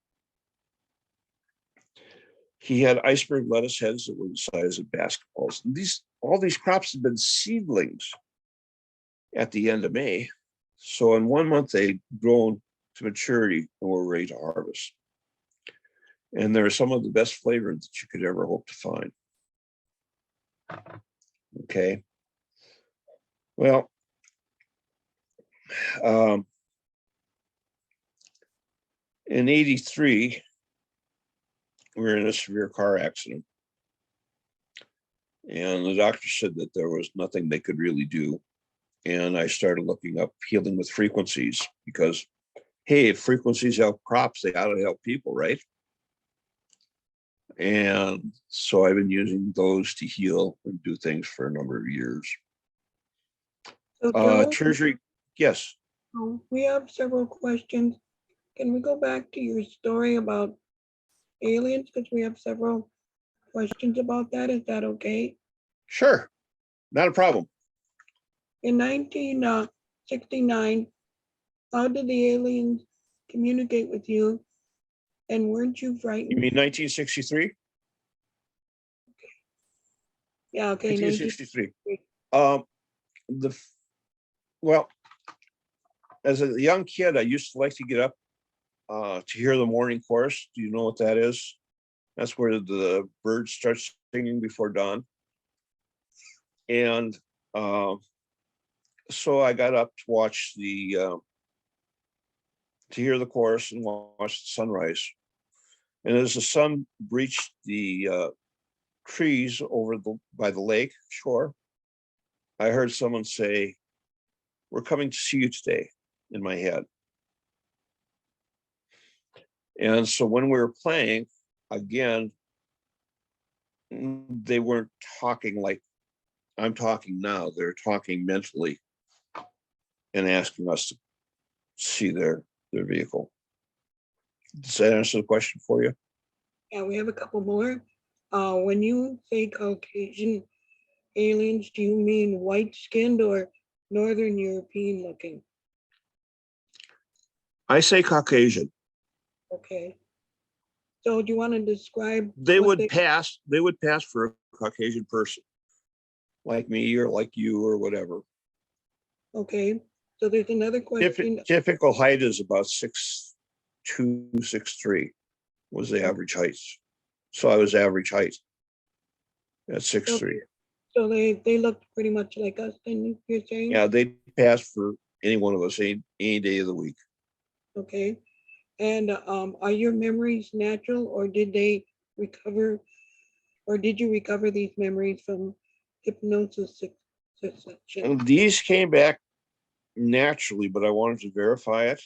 He had iceberg lettuce heads that were the size of basketballs. And all these crops had been seedlings at the end of May. So in 1 month, they'd grown to maturity and were ready to harvest. And they're some of the best flavored that you could ever hope to find. Okay. Well, in '83, we were in a severe car accident. And the doctor said that there was nothing they could really do. And I started looking up healing with frequencies because, hey, if frequencies help crops, they ought to help people, right? And so I've been using those to heal and do things for a number of years. So Joe, Tertiary, yes. we have several questions. Can we go back to your story about aliens? Because we have several questions about that. Is that okay? Sure, not a problem. In 1969, how did the aliens communicate with you? And weren't you frightened? You mean 1963? Yeah, okay. 1963. Well, as a young kid, I used to like to get up to hear the morning chorus. Do you know what that is? That's where the birds start singing before dawn. And so I got up to watch to hear the chorus and watch the sunrise. And as the sun breached the trees by the lake shore, I heard someone say, "We're coming to see you today," in my head. And so when we were playing, again, they weren't talking like I'm talking now. They're talking mentally and asking us to see their vehicle. Does that answer the question for you? Yeah, we have a couple more. When you say Caucasian aliens, do you mean white-skinned or Northern European looking? I say Caucasian. Okay. So do you want to describe? They would pass for a Caucasian person, like me or like you or whatever. Okay. So there's another question. Typical height is about 6'2", 6'3" was the average height. So I was average height at 6'3". So they looked pretty much like us, then you're saying? Yeah, they pass for any one of us any day of the week. Okay. And are your memories natural, or did you recover these memories from hypnosis session? These came back naturally, but I wanted to verify it.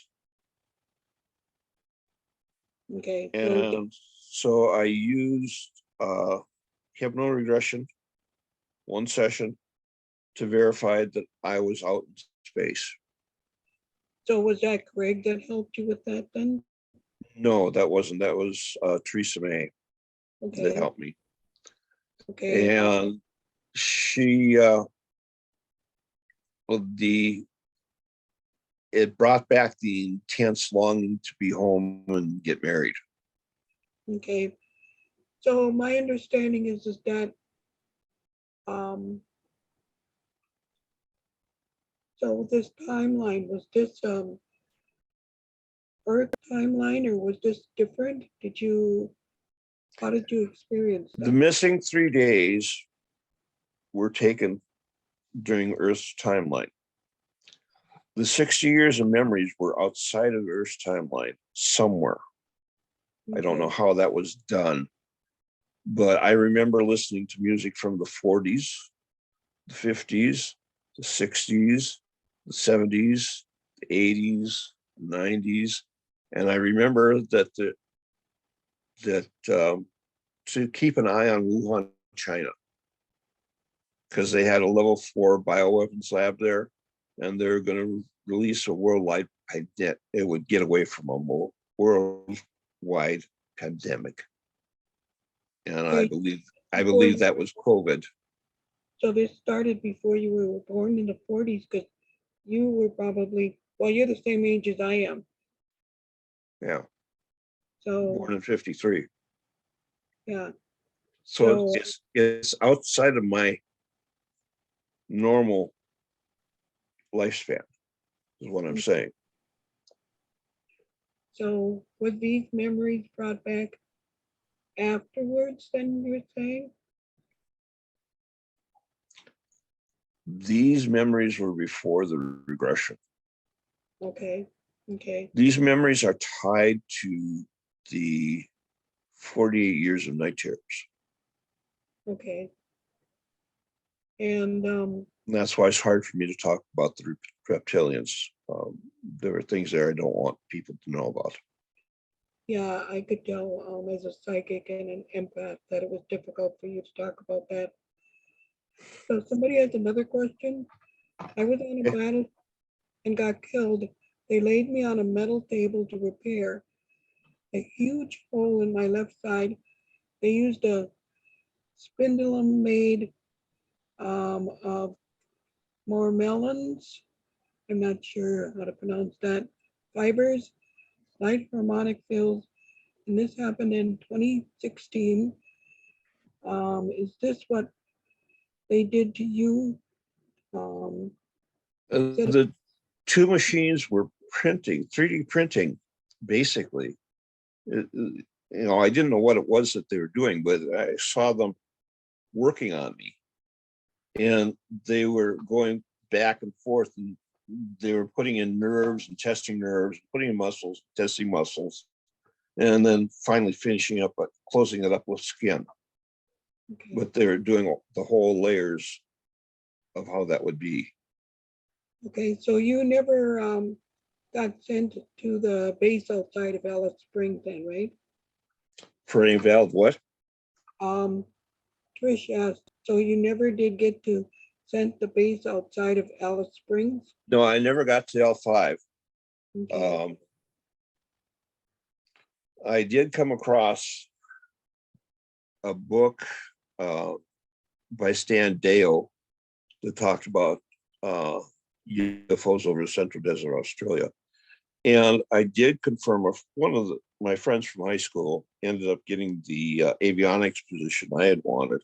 Okay. And so I used hypnoregression, one session, to verify that I was out in space. So was that Craig that helped you with that then? No, that wasn't. That was Teresa May that helped me. Okay. And she, it brought back the intense longing to be home and get married. Okay. So my understanding is that so this timeline, was this Earth timeline, or was this different? How did you experience that? The missing 3 days were taken during Earth's timeline. The 60 years of memories were outside of Earth's timeline somewhere. I don't know Okay. how that was done, but I remember listening to music from the 40s, the 50s, the 60s, the 70s, the 80s, 90s. And I remember that to keep an eye on Wuhan, China, because they had a level 4 bioweapons lab there, and they're going to release a worldwide pandemic. It would get away from a worldwide pandemic, and So I before believe you, that was COVID. so this started before you were born in the 40s, because you were probably, well, you're the same age as I am. Yeah, So, born in '53. yeah. So So, it's outside of my normal lifespan, is what I'm saying. so were these memories brought back afterwards, then you were saying? These memories were before the regression. Okay. Okay. These memories are tied to the 48 years of night terrors. Okay. And And that's why it's hard for me to talk about the reptilians. There are things there I don't want people to know about. yeah, I could tell as a psychic and an empath that it was difficult for you to talk about that. So somebody has another question. I was on a Okay. battle and got killed. They laid me on a metal table to repair a huge hole in my left side. They used a spindulum made of mormellons. I'm not sure how to pronounce that. Fibers, light harmonic fields, and this happened in 2016. Is this what they did to you? Um, said, The two machines were printing, 3D printing, basically. I didn't know what it was that they were doing, but I saw them working on me, and they were going back and forth, and they were putting in nerves and testing nerves, putting in muscles, testing muscles, and then finally finishing up, but closing it up with skin. okay. But they were doing the whole layers of how that would be. Okay, so you never got sent to the base outside of Alice Springs then, right? For any valve, what? Um, Trish asked, so you never did get to send the base outside of Alice Springs? No, I never got to L5. Okay. I did come across a book by Stan Dale that talked about UFOs over the Central Desert, Australia. And I did confirm one of my friends from high school ended up getting the avionics position I had wanted.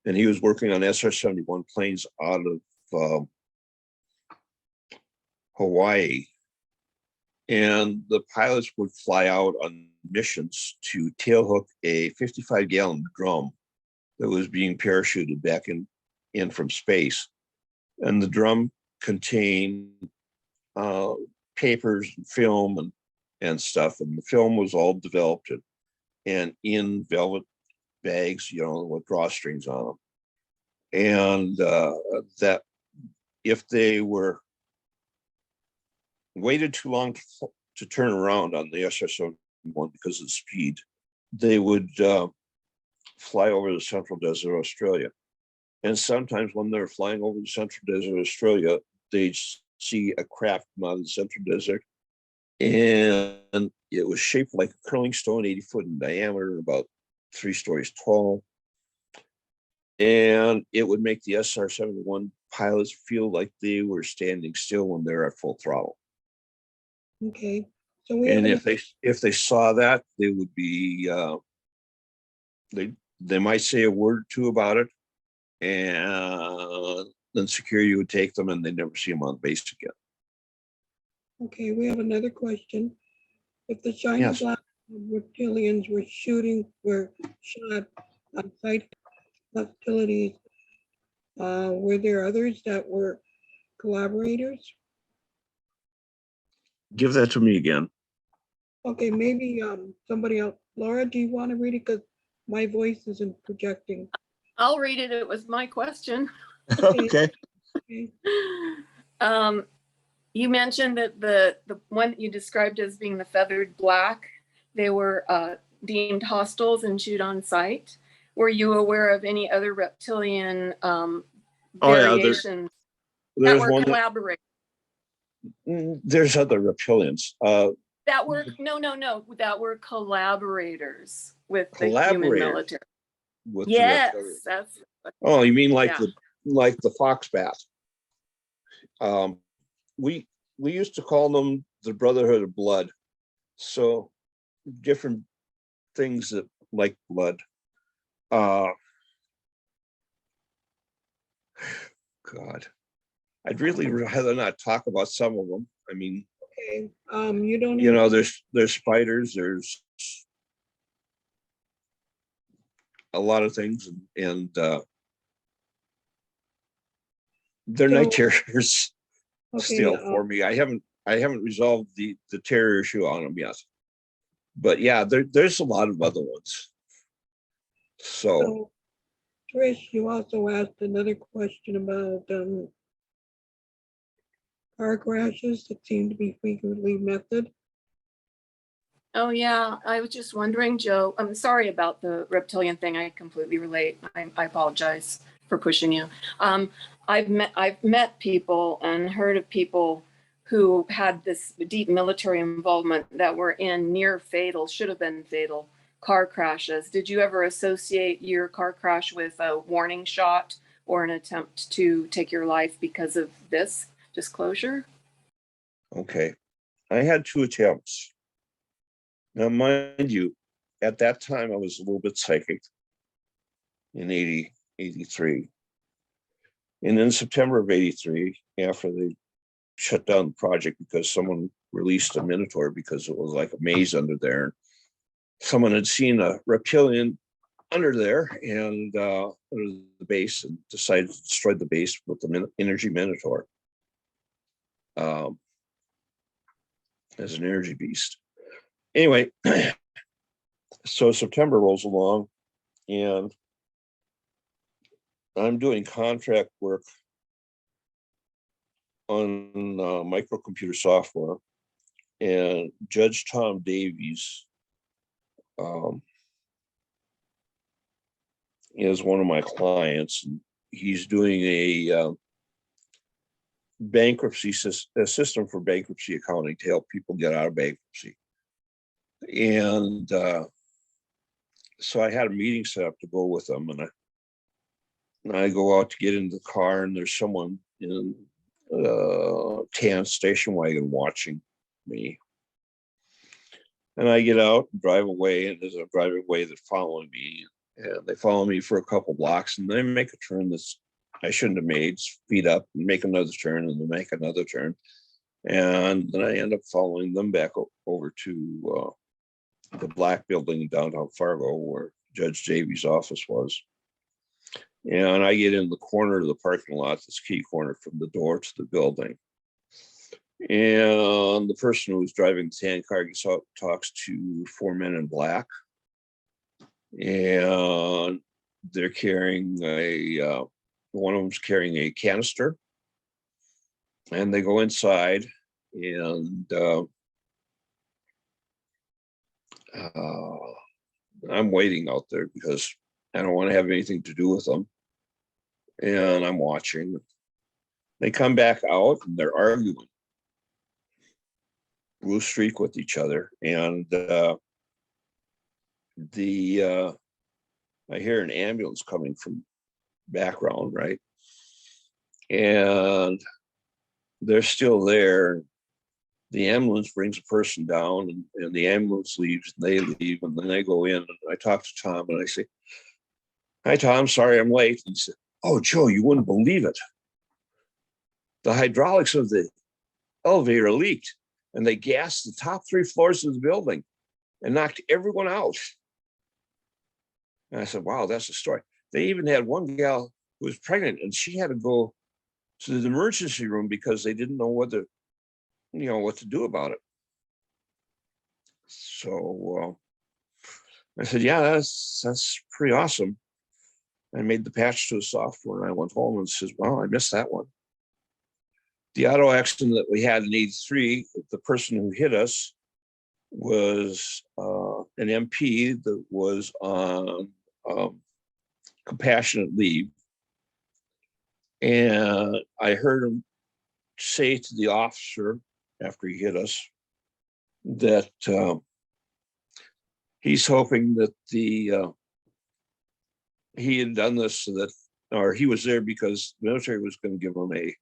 And he was working on SR-71 planes out of Hawaii. And the pilots would fly out on missions to tailhook a 55-gallon drum that was being parachuted back in from space. And the drum contained papers and film and stuff. And the film was all developed and in velvet bags, with drawstrings on them. And that if they were waited too long to turn around on the SR-71 because of the speed, they would fly over the Central Desert, Australia. And sometimes when they're flying over the Central Desert, Australia, they'd see a craft come out of the Central Desert. And it was shaped like a curling stone, 80 foot in diameter, about 3 stories tall. And it would make the SR-71 pilots feel like they were standing still when they're at full throttle. Okay. So we And have if they saw that, they would be they might say a word or two about it, and then security would take them, and they'd never see them on base again. okay, we have another question. If the shiny Yes. black reptilians were shot on site hostilities, were there others that were collaborators? Give that to me again. Okay, maybe somebody else. Laura, do you want to read it? Because my voice isn't projecting. I'll read it. It was my question. Okay. Okay. You mentioned that the one that you described as being the feathered black, they were deemed hostiles and shoot on sight. Were you aware of any other reptilian Oh, yeah, variations that There's were one. collaborating? There's other reptilians. That were that were collaborators with the human Collaborators military. with the Yes, reptilians. that's Oh, you mean like Yeah. the fox bat? We used to call them the Brotherhood of Blood. So different things that like blood. God, I'd really rather not talk about some of them. I mean, Okay. You don't. you know, there's spiders, there's a lot of things, and they're night So- terrors Okay. still for me. I haven't resolved the terror issue on them yet. But yeah, there's a lot of other ones. So Trish, you also asked another question about car crashes that seem to be frequently method. Oh yeah, I was just wondering, Joe. I'm sorry about the reptilian thing. I completely relate. I apologize for pushing you. I've met people and heard of people who had this deep military involvement that were in near fatal, should have been fatal car crashes. Did you ever associate your car crash with a warning shot or an attempt to take your life because of this disclosure? okay, I had 2 attempts. Now, mind you, at that time I was a little bit psychic in 83. And in September of 83, after they shut down the project because someone released a minotaur because it was like a maze under there. Someone had seen a reptilian under there and under the base and decided to destroy the base with the energy minotaur as an energy beast. Anyway, so September rolls along and I'm doing contract work on microcomputer software, and Judge Tom Davies is one of my clients, and he's doing a bankruptcy a system for bankruptcy accounting to help people get out of bankruptcy. And so I had a meeting set up to go with them, and I go out to get in the car, and there's someone in tan station wagon watching me. And I get out and drive away, and as I'm driving away, they're following me. And they follow me for a couple blocks, and then I make a turn that's I shouldn't have made, speed up and make another turn, and then make another turn. And then I end up following them back over to the black building in downtown Fargo where Judge Davies' office was. And I get in the corner of the parking lot, this key corner from the door to the building. And the person who was driving the tan car gets out, talks to 4 men in black. And they're carrying one of them's carrying a canister. And they go inside, and I'm waiting out there because I don't want to have anything to do with them. And I'm watching. They come back out and they're arguing, blue streak with each other. And I hear an ambulance coming from background, right? And they're still there. The ambulance brings a person down, and the ambulance leaves, and they leave, and then they go in, and I talk to Tom, and I say, "Hi, Tom, sorry I'm late." And he said, "Oh, Joe, you wouldn't believe it. The hydraulics of the elevator leaked, and they gassed the top 3 floors of the building and knocked everyone out." And I said, "Wow, that's a story." They even had one gal who was pregnant, and she had to go to the emergency room because they didn't know whether what to do about it. So I said, yeah, that's pretty awesome. I made the patch to the software and I went home and says, well, I missed that one. The auto accident that we had in '83, the person who hit us was an MP that was on compassionate leave. And I heard him say to the officer after he hit us that he's hoping that he had done this so that, or he was there because the military was going to give him a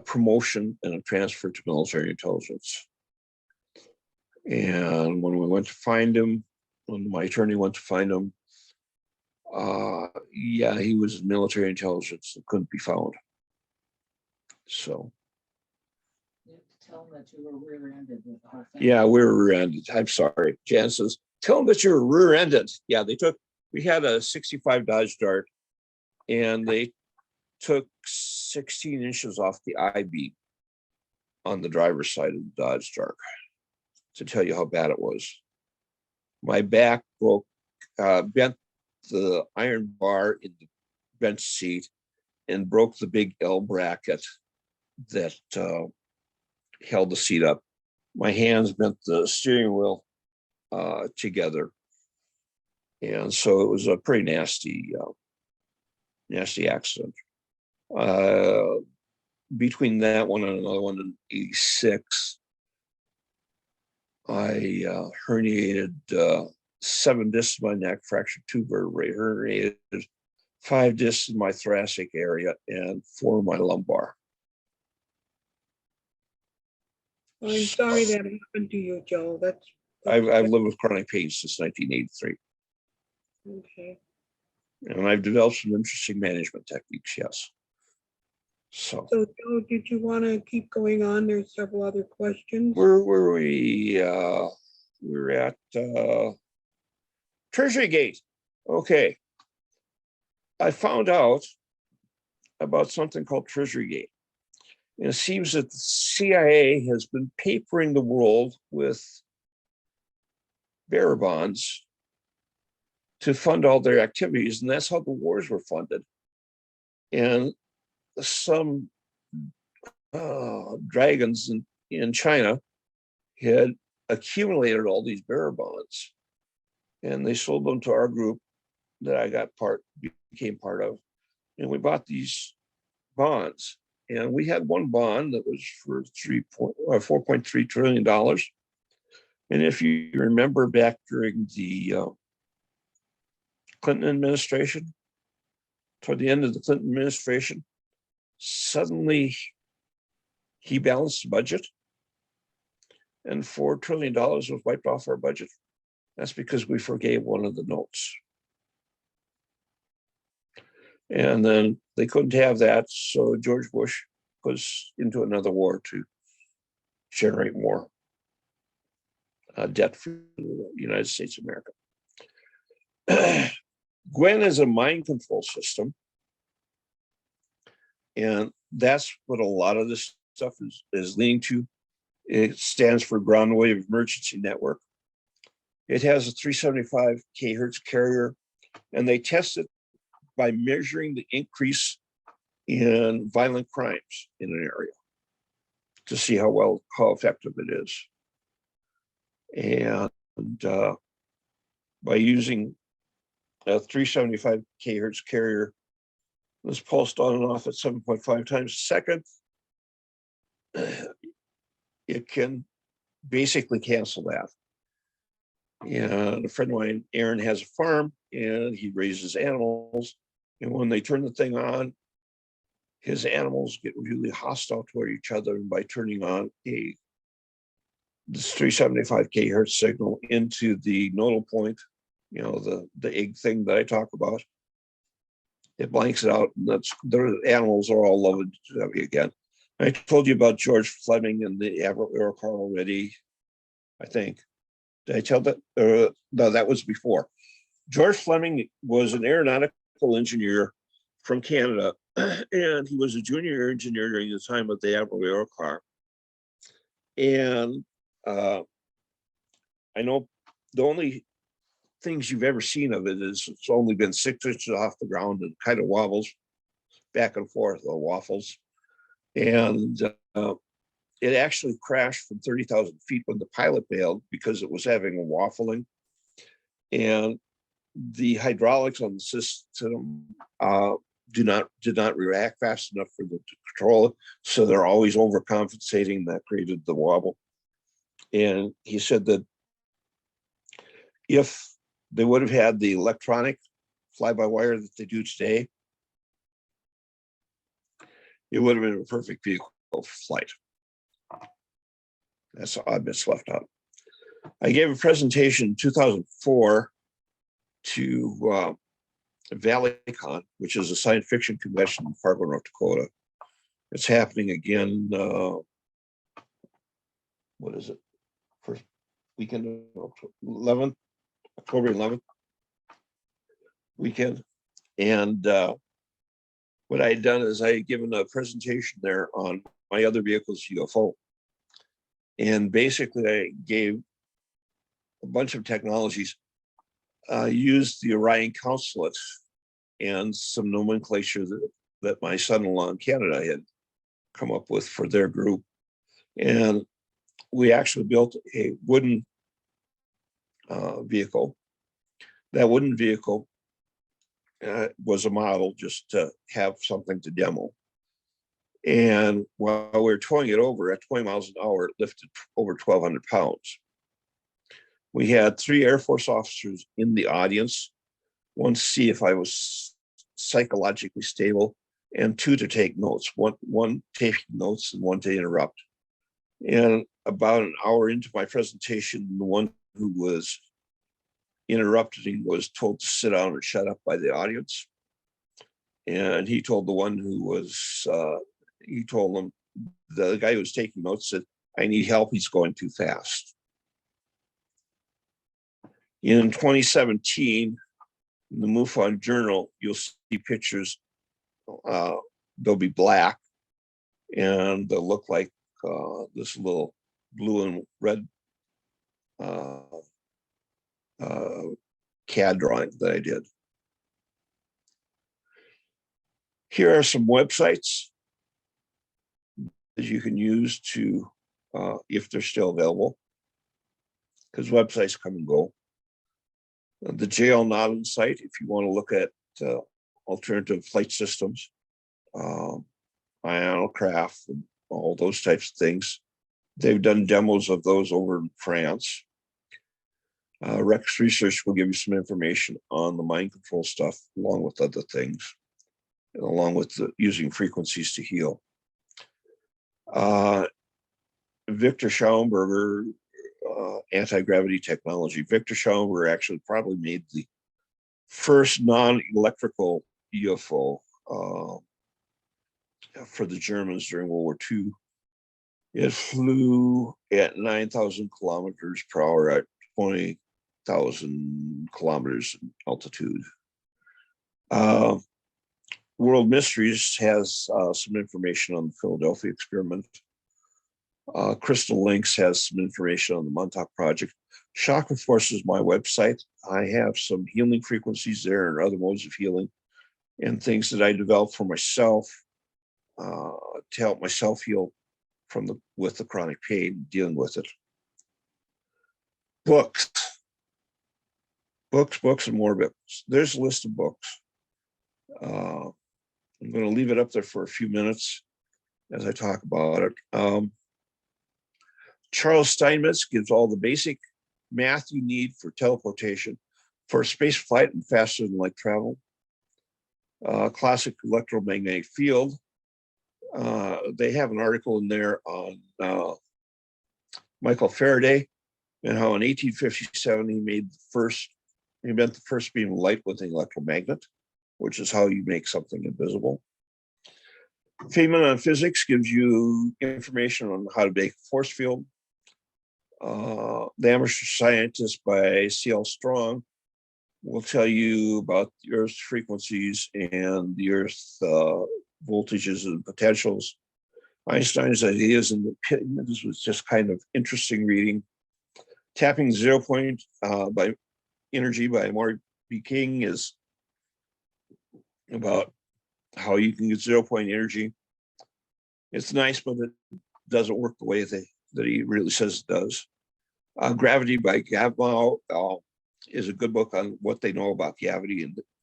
promotion and a transfer to military intelligence. And when we went to find him, when my attorney went to find him, yeah, he was in military intelligence and couldn't be found. So. You have to tell them that you were rear-ended with the whole thing. Yeah, we were rear-ended. I'm sorry. Jan says, tell them that you were rear-ended. Yeah, we had a 65 Dodge Dart and they took 16 inches off the I-beam on the driver's side of the Dodge Dart to tell you how bad it was. My back broke, bent the iron bar in the bench seat and broke the big L bracket that held the seat up. My hands bent the steering wheel together. And so it was a pretty nasty accident. Between that one and another one in '86, I herniated 7 discs in my neck, fractured 2 vertebrae, herniated 5 discs in my thoracic area, and 4 in my lumbar. I'm sorry that happened to you, Joe. I've lived with chronic pain since 1983. Okay. And I've developed some interesting management techniques, yes. So Joe, did you want to keep going on? There's several other questions. where were we? We're at Treasury Gate. Okay. I found out about something called Treasury Gate. And it seems that the CIA has been papering the world with bearer bonds to fund all their activities. And that's how the wars were funded. And some dragons in China had accumulated all these bearer bonds. And they sold them to our group that I became part of. And we bought these bonds. And we had one bond that was for $4.3 trillion. And if you remember back during the Clinton administration, toward the end of the Clinton administration, suddenly he balanced the budget and $4 trillion was wiped off our budget. That's because we forgave one of the notes. And then they couldn't have that. So George Bush goes into another war to generate more debt for the United States of America. Gwen is a mind control system. And that's what a lot of this stuff is leading to. It stands for Ground Wave Emergency Network. It has a 375 kHz carrier, and they test it by measuring the increase in violent crimes in an area to see how effective it is. And by using a 375 kHz carrier that's pulsed on and off at 7.5 times a second, it can basically cancel that. And a friend of mine, Aaron, has a farm and he raises animals. And when they turn the thing on, his animals get really hostile toward each other. And by turning on this 375 kHz signal into the nodal point, the egg thing that I talk about, it blanks it out, and the animals are all loving again. I told you about George Fleming and the Averill Aerocar already, I think. Did I tell that? No, that was before. George Fleming was an aeronautical engineer from Canada, and he was a junior engineer during the time of the Averill Aerocar. And I know the only things you've ever seen of it is it's only been 6 inches off the ground and kind of wobbles back and forth, or waffles. And it actually crashed from 30,000 feet when the pilot bailed because it was having a waffling. And the hydraulics on the system did not react fast enough for them to control it. So they're always overcompensating. That created the wobble. And he said that if they would have had the electronic fly-by-wire that they do today, it would have been a perfect vehicle for flight. That's the odd bits left out. I gave a presentation in 2004 to ValleyCon, which is a science fiction convention in Fargo, North Dakota. It's happening again. What is it? First weekend of October 11th weekend. And what I had done is I had given a presentation there on my other vehicle's UFO. And basically I gave a bunch of technologies, used the Orion Consulate and some nomenclature that my son-in-law in Canada had come up with for their group. And we actually built a wooden vehicle. That wooden vehicle was a model just to have something to demo. And while we were towing it over at 20 miles an hour, it lifted over 1,200 pounds. We had 3 Air Force officers in the audience, one to see if I was psychologically stable, and 2 to take notes, one taking notes and 1 to interrupt. And about an hour into my presentation, the one who was interrupting was told to sit down and shut up by the audience. And he told the one who was, he told him, the guy who was taking notes said, "I need help, he's going too fast." In 2017, in the Mufon Journal, you'll see pictures. They'll be black and they'll look like this little blue and red CAD drawing that I did. Here are some websites that you can use to, if they're still available, because websites come and go. The JL Noddin site, if you want to look at alternative flight systems, ionocraft, and all those types of things. They've done demos of those over in France. Rex Research will give you some information on the mind control stuff, along with other things, along with using frequencies to heal. Victor Schauenberger, anti-gravity technology. Victor Schauenberger actually probably made the first non-electrical UFO for the Germans during World War II. It flew at 9,000 kilometers per hour at 20,000 kilometers in altitude. World Mysteries has some information on the Philadelphia experiment. Crystal Links has some information on the Montauk Project. Chakra Force is my website. I have some healing frequencies there and other modes of healing and things that I developed for myself to help myself heal with the chronic pain, dealing with it. Books, and more books. There's a list of books. I'm going to leave it up there for a few minutes as I talk about it. Charles Steinmetz gives all the basic math you need for teleportation for space flight and faster than light travel. Classic electromagnetic field. They have an article in there on Michael Faraday and how in 1857 he invent the first beam of light with an electromagnet, which is how you make something invisible. Feynman on Physics gives you information on how to make a force field. The Amateur Scientist by C.L. Strong will tell you about the Earth's frequencies and the Earth's voltages and potentials. Einstein's Ideas and Opinions was just kind of interesting reading. Tapping Zero Point by Energy by Maury B. King is about how you can get 0 point energy. It's nice, but it doesn't work the way that he really says it does. Gravity by Gavmau is a good book on what they know about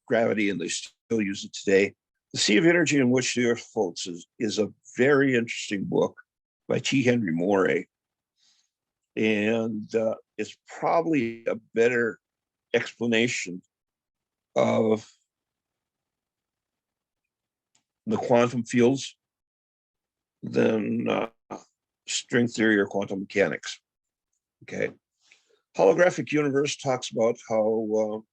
gravity, and they still use it today. The Sea of Energy in Which the Earth Floats is a very interesting book by T. Henry Moray. And it's probably a better explanation of the quantum fields than string theory or quantum mechanics. Okay. Holographic Universe talks about how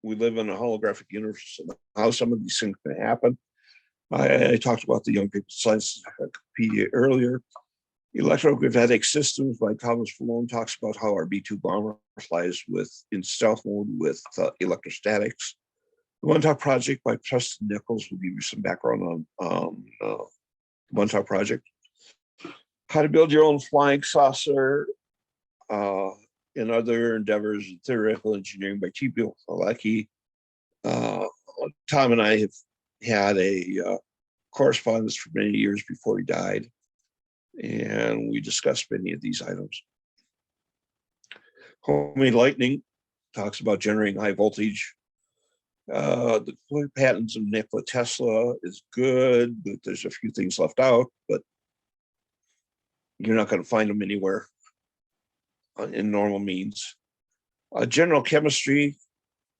we live in a holographic universe and how some of these things can happen. I talked about the Young People's Science Encyclopedia earlier. Electrogravitic Systems by Thomas Malone talks about how our B-2 bomber flies in stealth mode with electrostatics. The Montauk Project by Preston Nichols will give you some background on the Montauk Project. How to Build Your Own Flying Saucer and Other Endeavors in Theoretical Engineering by T. Bill Galecki. Tom and I have had a correspondence for many years before he died, and we discussed many of these items. Homemade Lightning talks about generating high voltage. The clear patents of Nikola Tesla is good, but there's a few things left out, but you're not going to find them anywhere in normal means. General Chemistry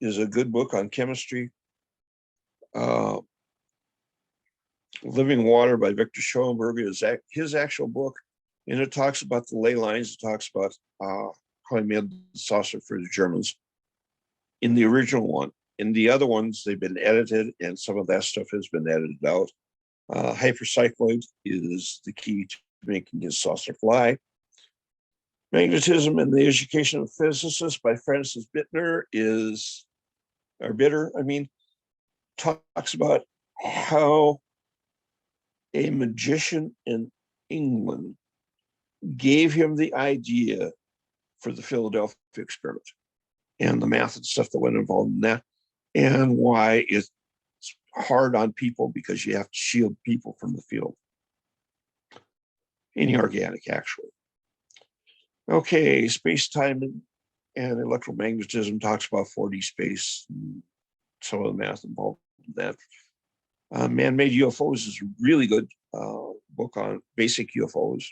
is a good book on chemistry. Living Water by Victor Schoenberg is his actual book, and it talks about the ley lines. It talks about how he made the saucer for the Germans in the original one. In the other ones, they've been edited, and some of that stuff has been edited out. Hypercycloid is the key to making his saucer fly. Magnetism and the Education of Physicists by Francis Bitter talks about how a magician in England gave him the idea for the Philadelphia experiment and the math and stuff that went involved in that, and why it's hard on people because you have to shield people from the field. Inorganic, actually. Okay, space-time and electromagnetism talks about 4D space, and some of the math involved in that. Man-Made UFOs is a really good book on basic UFOs.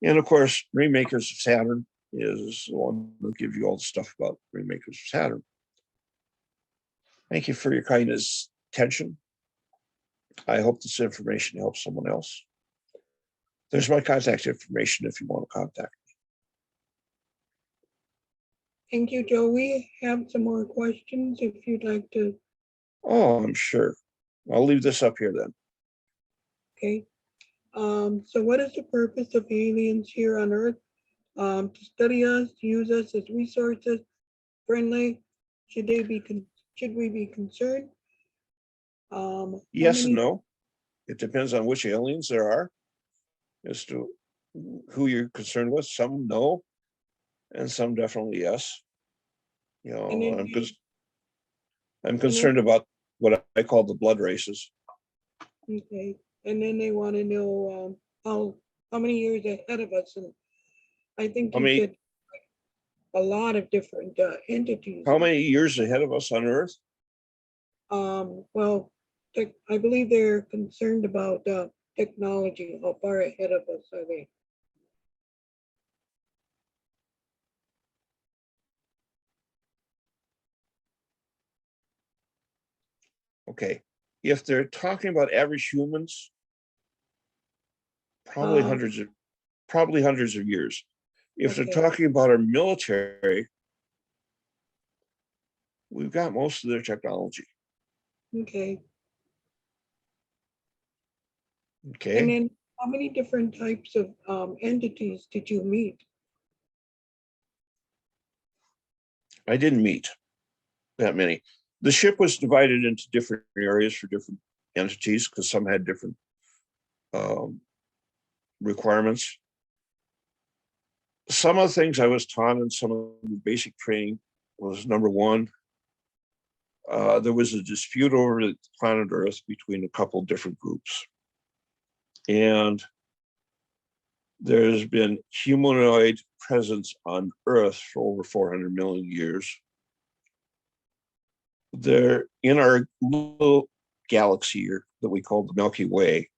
And of course, Rainmakers of Saturn is the one that gives you all the stuff about Rainmakers of Saturn. Thank you for your kindness, attention. I hope this information helps someone else. There's my contact information if you want to contact me. Thank you, Joe. We have some more questions if you'd like to. Oh, I'm sure. I'll leave this up here then. Okay. So what is the purpose of aliens here on Earth? To study us, to use us as resources, friendly? Should we be concerned? Yes and no. It depends on which aliens there are as to who you're concerned with. Some no, and some definitely yes. You know, I'm concerned about what I call the blood races. Okay, and then they want to know how many years ahead of us, and I think you said a lot of different entities. How many years ahead of us on Earth? Well, I believe they're concerned about technology. How far ahead of us are they? Okay, if they're talking about average humans, probably hundreds of years. If Okay. they're talking about our military, we've got most of their technology. Okay. Okay. And then how many different types of entities did you meet? I didn't meet that many. The ship was divided into different areas for different entities because some had different requirements. Some of the things I was taught in some of the basic training was, number one, there was a dispute over the planet Earth between a couple different groups. And there's been humanoid presence on Earth for over 400 million years. There, in our little galaxy here that we call the Milky Way,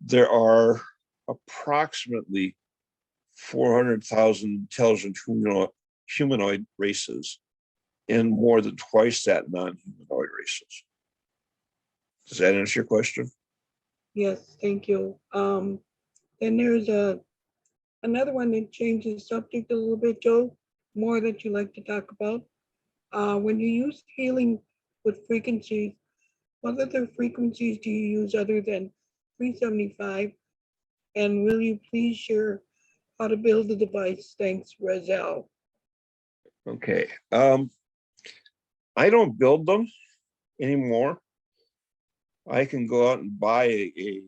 there are approximately 400,000 intelligent humanoid races and more than twice that non-humanoid races. Does that answer your question? Yes, thank you. Then there's another one that changes the subject a little bit, Joe, more that you like to talk about. When you use healing with frequencies, what other frequencies do you use other than 375? And will you please share how to build the device? Thanks, Razel. Okay. I don't build them anymore. I can go out and buy a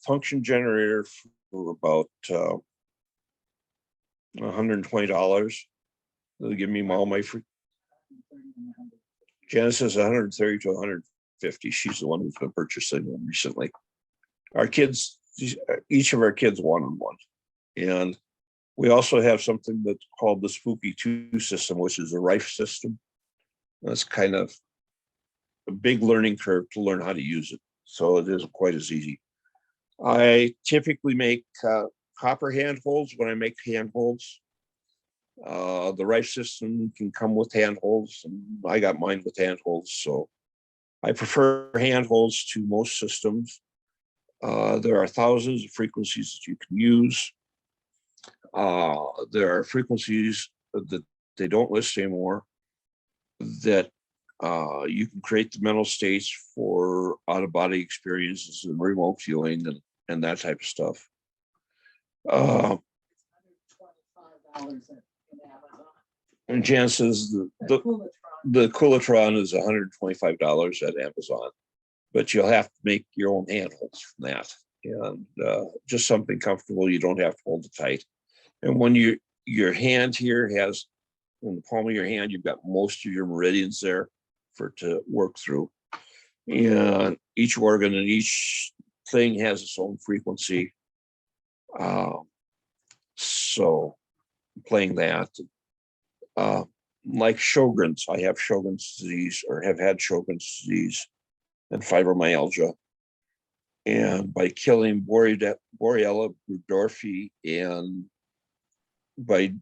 function generator for about $120. They'll give me all my free. Janice is 130 to 150. She's the one who's been purchasing them recently. Our kids, each of our kids wanted one. And we also have something that's called the Spooky 2 system, which is a Rife system. That's kind of a big learning curve to learn how to use it. So it isn't quite as easy. I typically make copper handholds when I make handholds. The Rife system can come with handholds, and I got mine with handholds. So I prefer handholds to most systems. There are thousands of frequencies that you can use. There are frequencies that they don't list anymore that you can create the mental states for out-of-body experiences and remote viewing and that type of stuff. And Jan says the Coolitron is $125 at Amazon, but you'll have to make your own handholds from that. And just something comfortable, you don't have to hold it tight. And when your hand here has, in the palm of your hand, you've got most of your meridians there for it to work through. And each organ and each thing has its own frequency. So playing that, like Sjogren's, I have Sjogren's disease or have had Sjogren's disease and fibromyalgia. And by killing Borrelia burgdorferi and by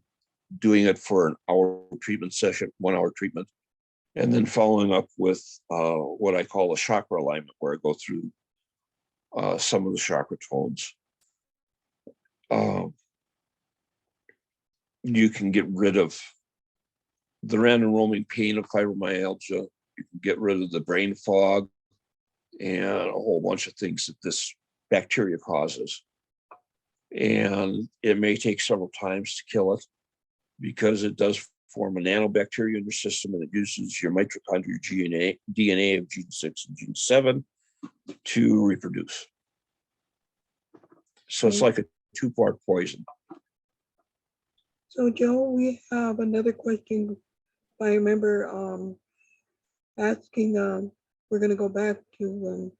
doing it for an hour treatment session, 1 hour treatment, and then following up with what I call a chakra alignment, where I go through some of the chakra tones. You can get rid of the random roaming pain of fibromyalgia. You can get rid of the brain fog and a whole bunch of things that this bacteria causes. And it may take several times to kill it because it does form a nanobacteria in your system, and it uses your mitochondrial DNA of gene 6 and gene 7 to reproduce. So it's like a 2-part poison. So Joe, we have another question by a member asking, we're gonna go back to,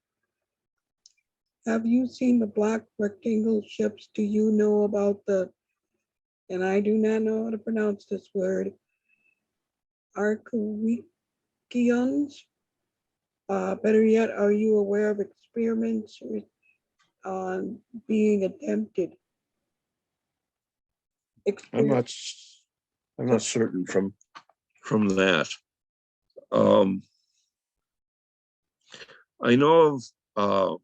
have you seen the black rectangle ships? Do you know about and I do not know how to pronounce this word, Archaeans? Better yet, are you aware of experiments on being attempted? I'm not certain from that. I know of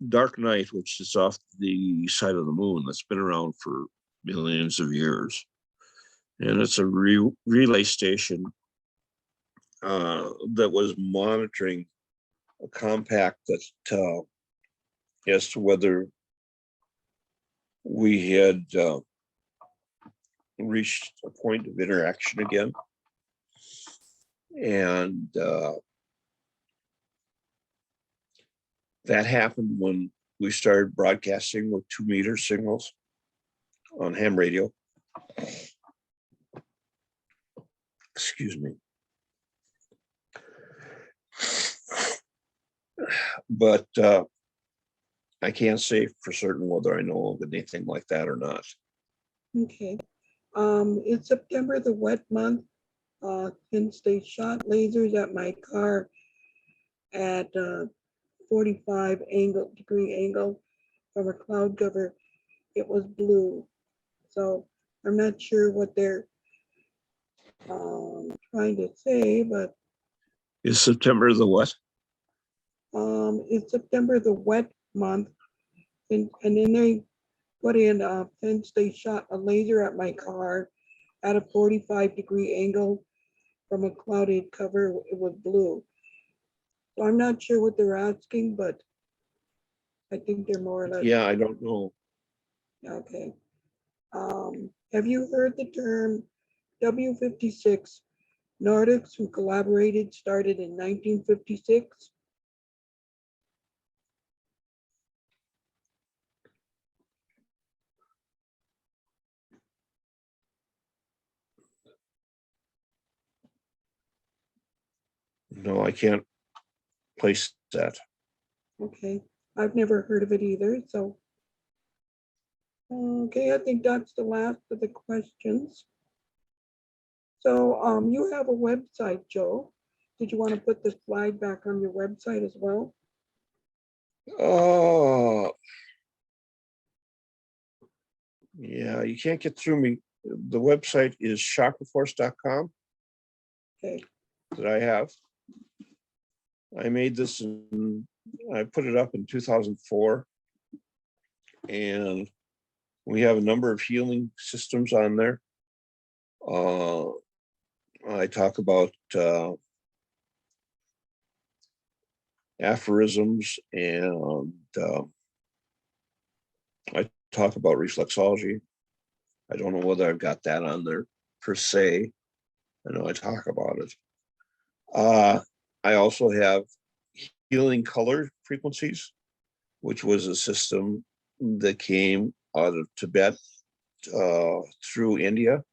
Dark Knight, which is off the side of the moon, that's been around for millions of years. And it's a relay station that was monitoring a compact that as to whether we had reached a point of interaction again. And that happened when we started broadcasting with 2-meter signals on ham radio. Excuse me. But I can't say for certain whether I know of anything like that or not. Okay. In September, the wet month, since they shot lasers at my car at 45-degree angle from a cloud cover, it was blue. So I'm not sure what they're trying to say, but Is September the what? in September, the wet month, and then they put in, since they shot a laser at my car at a 45-degree angle from a clouded cover, it was blue. So I'm not sure what they're asking, but I think they're more or less. Yeah, I don't know. Okay. Have you heard the term W56? Nordics who collaborated started in 1956. No, I can't place that. Okay, I've never heard of it either, so. Okay, I think that's the last of the questions. So you have a website, Joe. Did you want to put the slide back on your website as well? Oh, yeah, you can't get through me. The website is shockerforce.com Okay, that I have. I made this I put it up in 2004. And we have a number of healing systems on there. I talk about aphorisms, and I talk about reflexology. I don't know whether I've got that on there per se. I know I talk about it. I also have healing color frequencies, which was a system that came out of Tibet through India.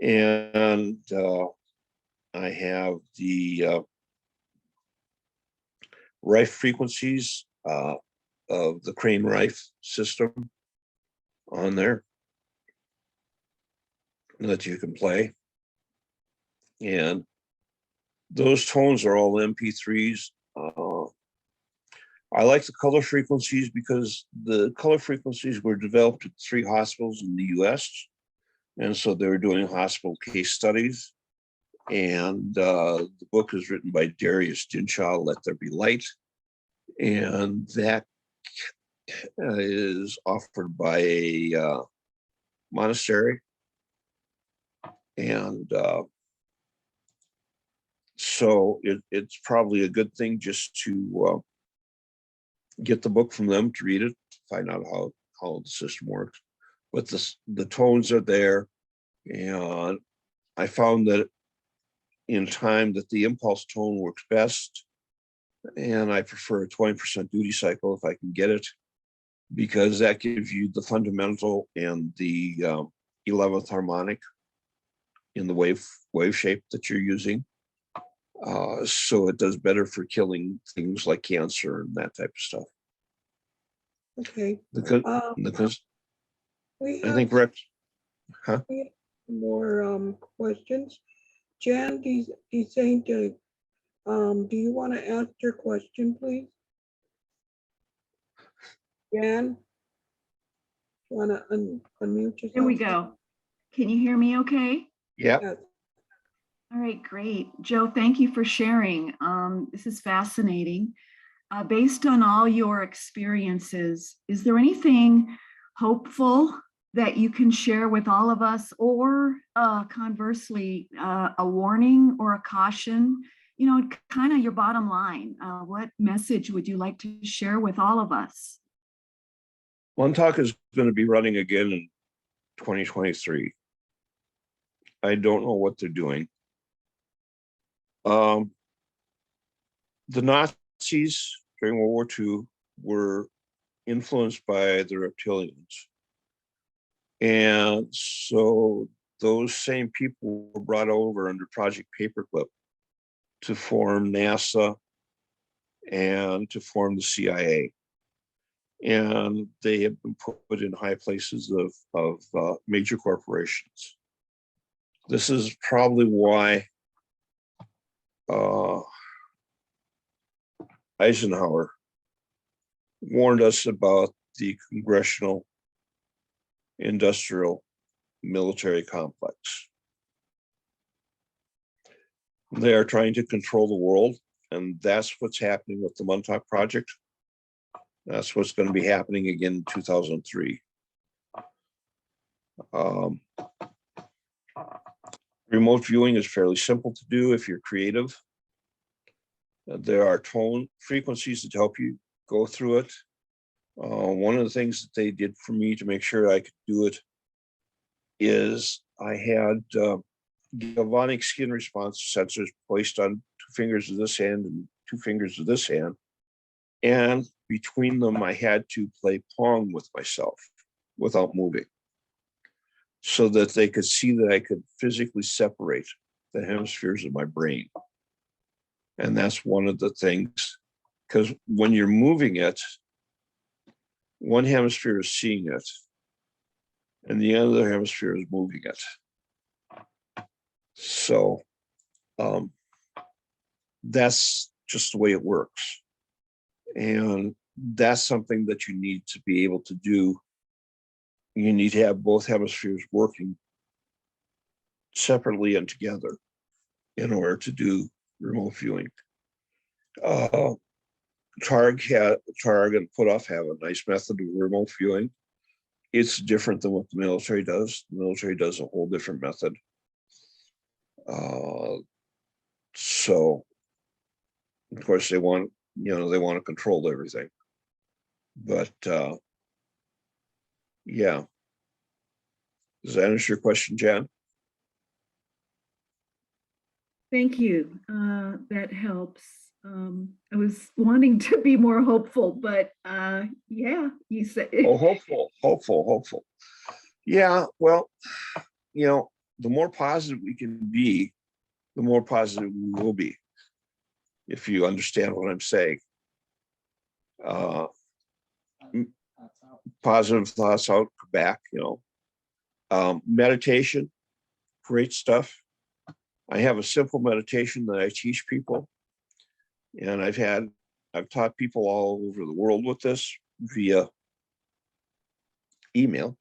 And I have the Rife frequencies of the Crane Rife system on there that you can play. And those tones are all MP3s. I like the color frequencies because the color frequencies were developed at 3 hospitals in the US. And so they were doing hospital case studies. And the book is written by Darius Dinshaw, Let There Be Light. And that is offered by a monastery. And so it's probably a good thing just to get the book from them, to read it, find out how the system works. But the tones are there. And I found that in time that the impulse tone works best. And I prefer a 20% duty cycle if I can get it, because that gives you the fundamental and the 11th harmonic in the wave shape that you're using. So it does better for killing things like cancer and that type of stuff. okay. Because We I think have Rex, huh? more questions. Jan, he's saying to, do you want to ask your question, please? Jan, you want to unmute yourself? Here we go. Can you hear me okay? Yeah. Yes. All right, great. Joe, thank you for sharing. This is fascinating. Based on all your experiences, is there anything hopeful that you can share with all of us, or conversely, a warning or a caution? You know, kind of your bottom line. What message would you like to share with all of us? Montauk is going to be running again in 2023. I don't know what they're doing. The Nazis during World War II were influenced by the reptilians. And so those same people were brought over under Project Paperclip to form NASA and to form the CIA. And they have been put in high places of major corporations. This is probably why Eisenhower warned us about the congressional industrial military complex. They are trying to control the world, and that's what's happening with the Montauk Project. That's what's going to be happening again in 2003. Remote viewing is fairly simple to do if you're creative. There are tone frequencies that help you go through it. One of the things that they did for me to make sure I could do it is I had galvanic skin response sensors placed on 2 fingers of this hand and 2 fingers of this hand. And between them, I had to play Pong with myself without moving, so that they could see that I could physically separate the hemispheres of my brain. And that's one of the things, because when you're moving it, one hemisphere is seeing it, and the other hemisphere is moving it. So that's just the way it works. And that's something that you need to be able to do. You need to have both hemispheres working separately and together in order to do remote viewing. Targ and Put-Off have a nice method of remote viewing. It's different than what the military does. The military does a whole different method. So, of course, they want to control everything. But yeah. Does that answer your question, Jan? Thank you. That helps. I was wanting to be more hopeful, but yeah, you said. Oh, hopeful. Yeah, well, the more positive we can be, the more positive we will be, if you understand what I'm saying. Positive thoughts out, back, meditation, great stuff. I have a simple meditation that I teach people, and I've taught people all over the world with this via email,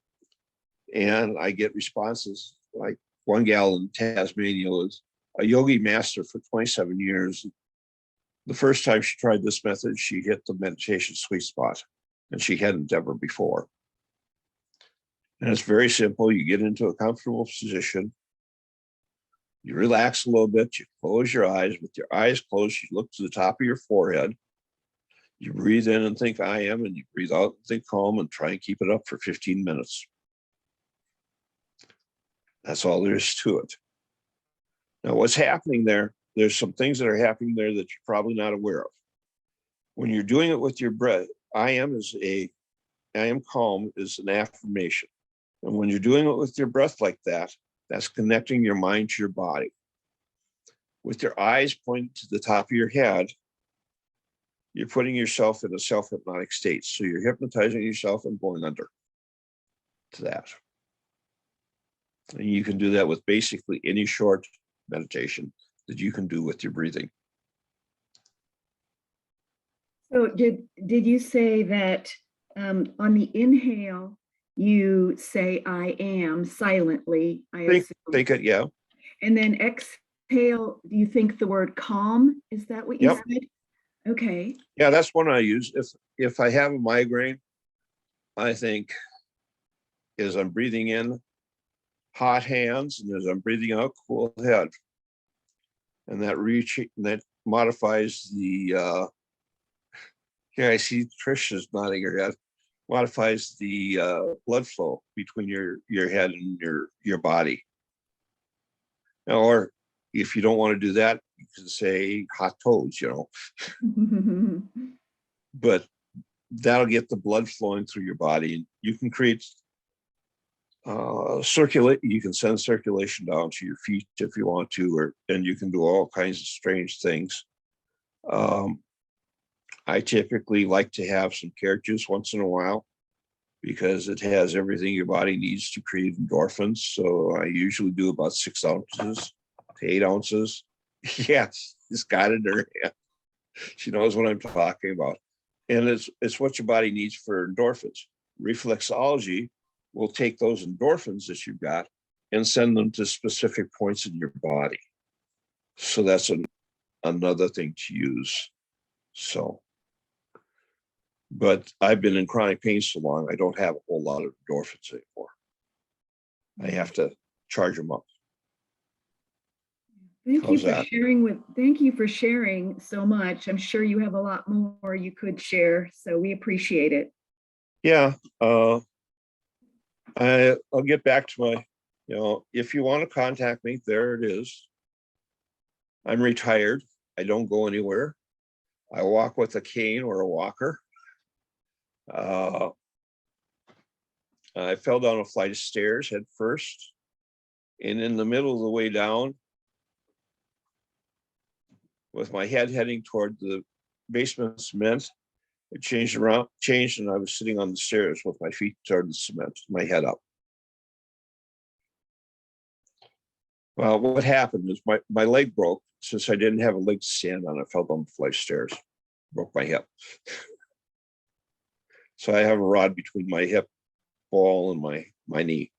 and I get responses. Like one gal in Tasmania was a yogi master for 27 years. The first time she tried this method, she hit the meditation sweet spot, and she hadn't ever before. And it's very simple. You get into a comfortable position. You relax a little bit. You close your eyes. With your eyes closed, you look to the top of your forehead. You breathe in and think I am, and you breathe out and think calm, and try and keep it up for 15 minutes. That's all there is to it. Now, what's happening there, there's some things that are happening there that you're probably not aware of. When you're doing it with your breath, I am calm is an affirmation. And when you're doing it with your breath like that, that's connecting your mind to your body. With your eyes pointing to the top of your head, you're putting yourself in a self-hypnotic state. So you're hypnotizing yourself and going under to that. And you can do that with basically any short meditation that you can do with your breathing. So did you say that on the inhale, you say I am silently? Think it, yeah. And then exhale, do you think the word calm? Is that what you Yep. said? Okay. Yeah, that's one I use. If I have a migraine, I think as I'm breathing in, hot hands, and as I'm breathing out, cool head. And that modifies the yeah, I see Trisha's nodding her head. Modifies the blood flow between your head and your body. Or if you don't want to do that, you can say hot toes, But that'll get the blood flowing through your body. You can create circulate. You can send circulation down to your feet if you want to, and you can do all kinds of strange things. I typically like to have some carrot juice once in a while because it has everything your body needs to create endorphins. So I usually do about 6 ounces to 8 ounces. Yes, it's got it in her hand. She knows what I'm talking about. And it's what your body needs for endorphins. Reflexology will take those endorphins that you've got and send them to specific points in your body. So that's another thing to use. So, but I've been in chronic pain so long, I don't have a whole lot of endorphins anymore. I have to charge them up. Thank you for sharing so much. I'm sure you have a lot more you could share, so we appreciate it. Yeah, I'll get back to my, if you want to contact me, there it is. I'm retired. I don't go anywhere. I walk with a cane or a walker. I fell down a flight of stairs head first, and in the middle of the way down, with my head heading toward the basement cement, it changed, and I was sitting on the stairs with my feet toward the cement, my head up. Well, what happened is my leg broke. Since I didn't have a leg to stand on, I fell down the flight of stairs, broke my hip. So I have a rod between my hip ball and my knee.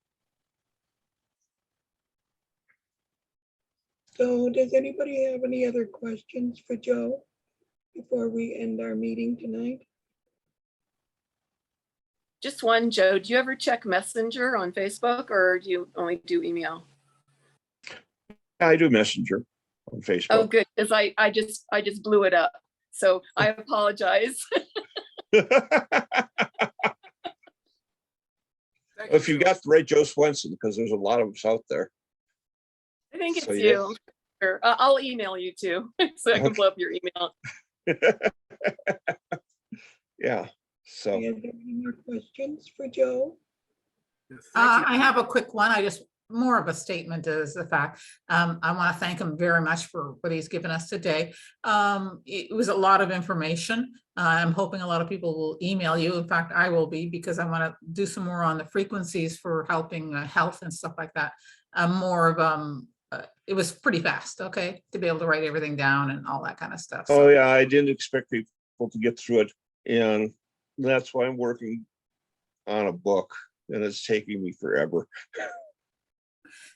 So does anybody have any other questions for Joe before we end our meeting tonight? Just one, Joe. Do you ever check Messenger on Facebook, or do you only do email? I do Messenger on Facebook. Oh, good, because I just blew it up. So I apologize. If you got the right JoeSwenson, because there's a lot of us out there. I think it's So, you. Sure. I'll email you too, so I can blow up your email. Yeah. So. Are there any more questions for Joe? I have a quick one. More of a statement is the fact. I want to thank him very much for what he's given us today. It was a lot of information. I'm hoping a lot of people will email you. In fact, I will be, because I want to do some more on the frequencies for helping health and stuff like that. More of it was pretty fast, okay, to be able to write everything down and all that kind of stuff. Oh yeah, I didn't expect people to get through it, and that's why I'm working on a book, and it's taking me forever.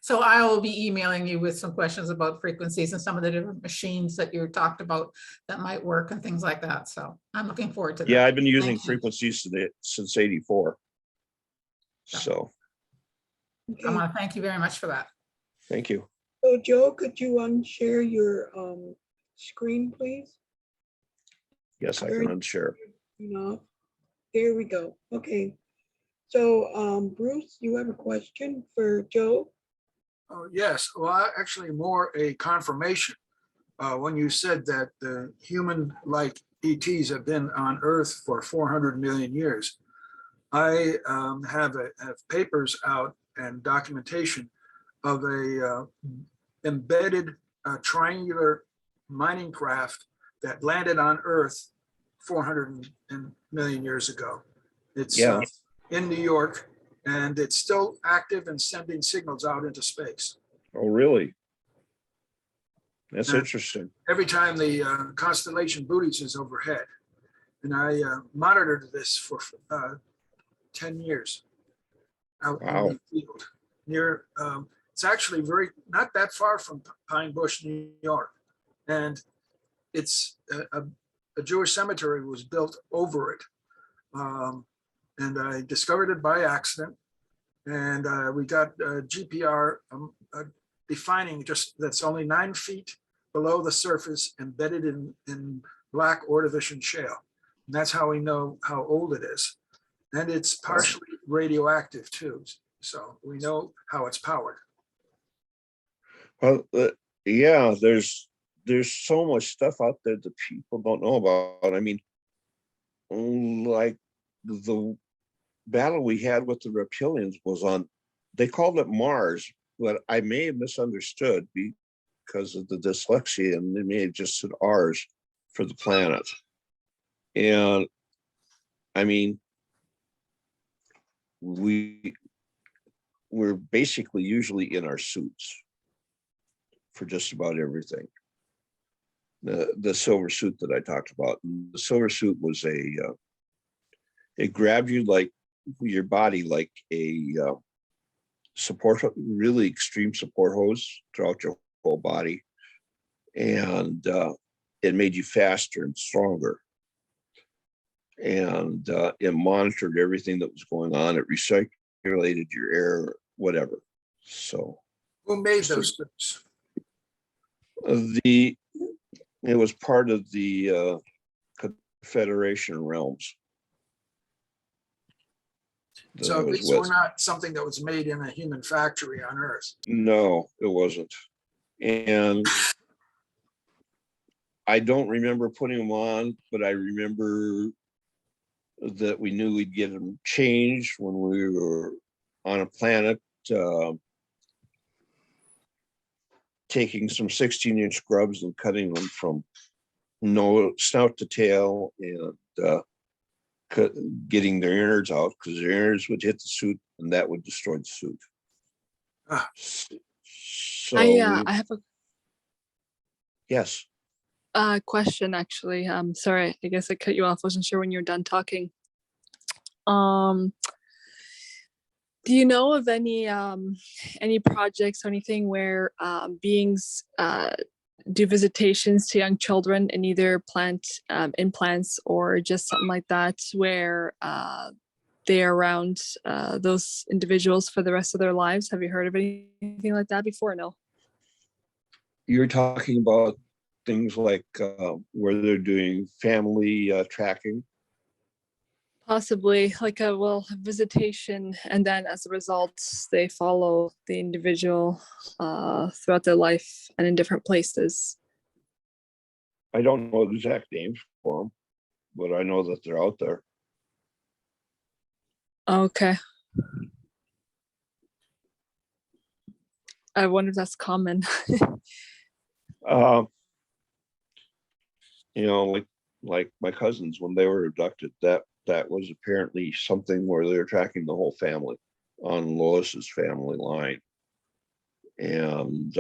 So I will be emailing you with some questions about frequencies and some of the different machines that you talked about that might work and things like that. So I'm looking forward to that. Yeah, I've been using frequencies since '84. So. Okay. I want to thank you very much for that. Thank you. So Joe, could you unshare your screen, please? Yes, I can unshare. There we go. Okay. So Bruce, you have a question for Joe? Oh, yes. Well, actually more a confirmation. When you said that the human-like ETs have been on Earth for 400 million years, I have papers out and documentation of a embedded triangular mining craft that landed on Earth 400 million years ago. It's in New York, and it's still active and sending signals out into space. Oh, really? That's interesting. Every time the constellation Bootes is overhead. And I monitored this for 10 years out in the field. Near, it's actually not that far from Pine Bush, New York. And it's a Jewish cemetery was built over it. And I discovered it by accident. And we got GPR defining just that's only 9 feet below the surface, embedded in black Ordovician shale. And that's how we know how old it is. And it's partially radioactive too. So we know how it's powered. Well, yeah, there's so much stuff out there that people don't know about. I mean, like the battle we had with the reptilians was on, they called it Mars, but I may have misunderstood because of the dyslexia, and they may have just said ours for the planet. And I mean, we're basically usually in our suits for just about everything. The silver suit that I talked about, the silver suit was it grabbed you like your body like a really extreme support hose throughout your whole body, and it made you faster and stronger, and it monitored everything that was going on. It recirculated your air, whatever. So Who made those suits? It was part of the Confederation realms. So these were not something that was made in a human factory on Earth. No, it wasn't. And I don't remember putting them on, but I remember that we knew we'd get them changed when we were on a planet, taking some 16-inch grubs and cutting them from snout to tail, and getting their innards out, because their innards would hit the suit and that would destroy the suit. Ah. So I have yes. a question actually. Sorry, I guess I cut you off. Wasn't sure when you were done talking. Do you know of any projects or anything where beings do visitations to young children and either plant implants or just something like that, where they are around those individuals for the rest of their lives? Have you heard of anything like that before? No. You're talking about things like where they're doing family tracking? Possibly like a visitation, and then as a result they follow the individual throughout their life and in different places. I don't know the exact names for them, but I know that they're out there. Okay. I wonder if that's common. You know, like my cousins, when they were abducted, that was apparently something where they were tracking the whole family on Lois's family line. And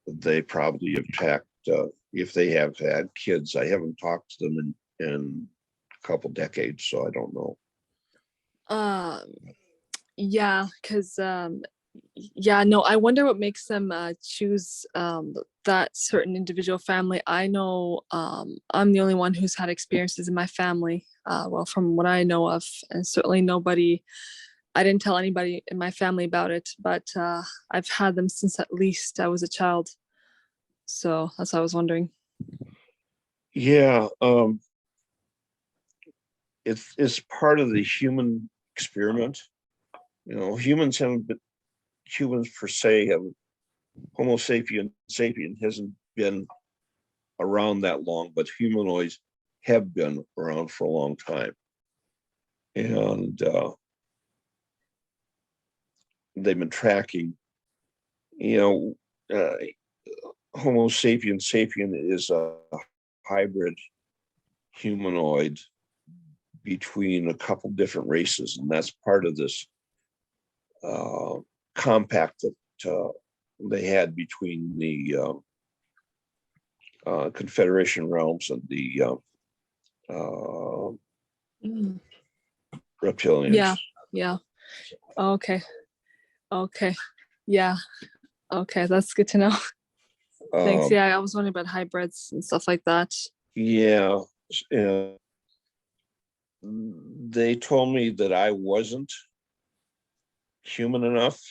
they probably have tracked, if they have had kids. I haven't talked to them in a couple decades, so I don't know. Yeah, because yeah, no, I wonder what makes them choose that certain individual family. I know I'm the only one who's had experiences in my family, well, from what I know of, and certainly I didn't tell anybody in my family about it, but I've had them since at least I was a child. So that's what I was wondering. Yeah, it's part of the human experiment. You know, humans per se have, Homo sapien hasn't been around that long, but humanoids have been around for a long time. And they've been tracking, you know, Homo sapien is a hybrid humanoid between a couple different races, and that's part of this compact that they had between the Confederation realms and the reptilians. Yeah. Okay. Yeah. Okay, that's good to know. Thanks. Yeah, I was wondering about hybrids and stuff like that. Yeah. They told me that I wasn't human enough.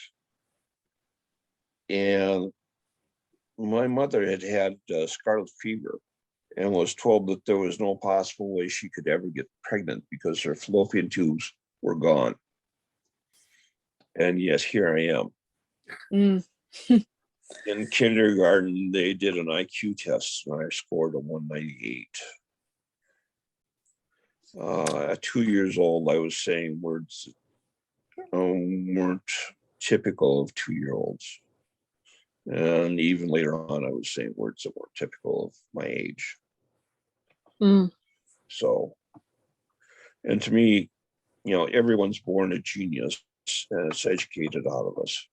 And my mother had scarlet fever and was told that there was no possible way she could ever get pregnant because her fallopian tubes were gone. And yes, here I am. In kindergarten, they did an IQ test and I scored a 198. At 2 years old, I was saying words that weren't typical of 2-year-olds. And even later on, I was saying words that weren't typical of my age. Mm. So, and to me, everyone's born a genius, and it's educated out of us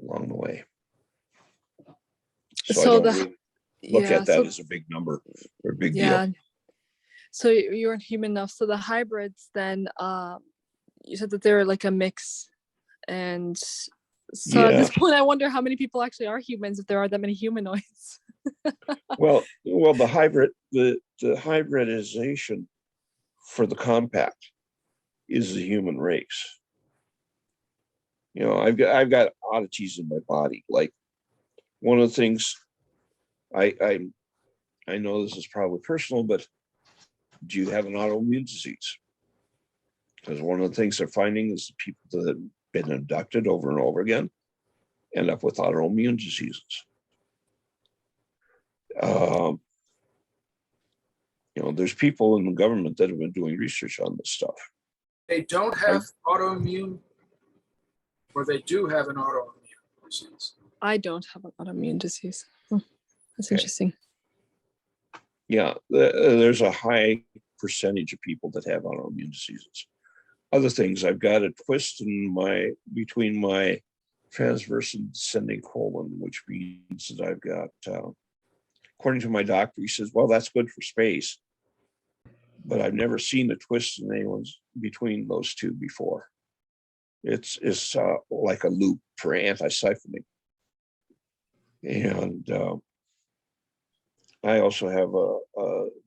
along the way. So I So don't really look yeah, at that so as a big number or a big yeah. deal. So you're human enough. So the hybrids then, you said that they're like a mix. And so at this point, I wonder how many people actually are humans if there are that many humanoids. Well, the hybridization for the compact is the human race. I've got oddities in my body. Like, one of the things I know this is probably personal, but do you have an autoimmune disease? Because one of the things they're finding is the people that have been abducted over and over again end up with autoimmune diseases. There's people in the government that have been doing research on this stuff. They don't have autoimmune, or they do have an autoimmune disease. I don't have an autoimmune disease. That's Okay. interesting. Yeah, there's a high percentage of people that have autoimmune diseases. Other things, I've got a twist between my transverse and descending colon, which means that I've got, according to my doctor, he says, well, that's good for space. But I've never seen a twist in anyone's between those two before. It's like a loop for anti-siphoning. And I also have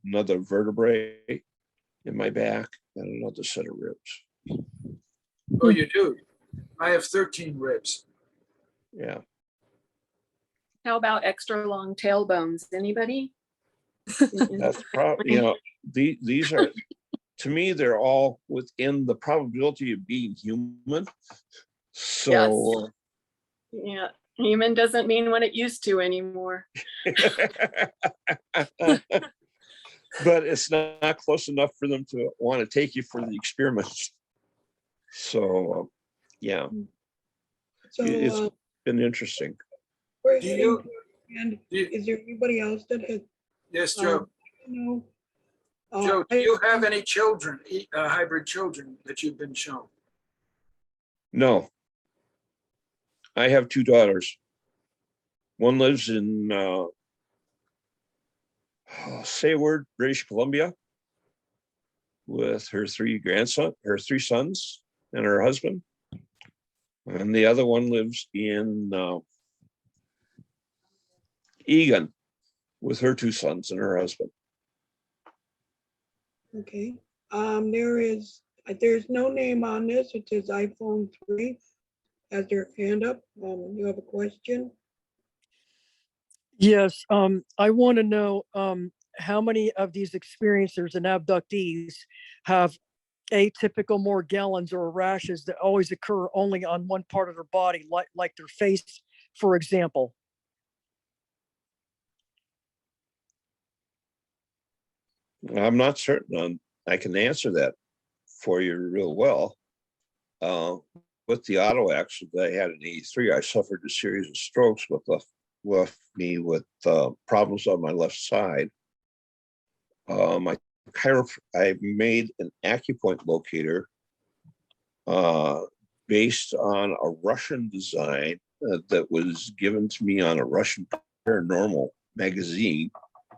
another vertebrae in my back and another set of ribs. Oh, you do? I have 13 ribs. Yeah. How about extra long tailbones? Anybody? That's probably, these are, to me, they're all within the probability of being human. So, Yeah, human doesn't mean what it used to anymore. but it's not close enough for them to want to take you for the experiments. So, yeah, So it's been interesting. we're Do heading you- to the end. do you- Is there anybody else that has? Yes, Joe. No. Joe, do you have any children, hybrid children that you've been shown? No, I have 2 daughters. One lives in Sayward, British Columbia, with her 3 sons and her husband. And the other one lives in Egan with her 2 sons and her husband. Okay. There's no name on this. It says iPhone 3. Has their hand up. You have a question? Yes, I want to know how many of these experiencers and abductees have atypical Morgellons or rashes that always occur only on one part of their body, like their face, for example. I'm not certain I can answer that for you real well. With the auto accident that I had in '83, I suffered a series of strokes with left me with problems on my left side. I made an acupoint locator based on a Russian design that was given to me on a Russian paranormal magazine,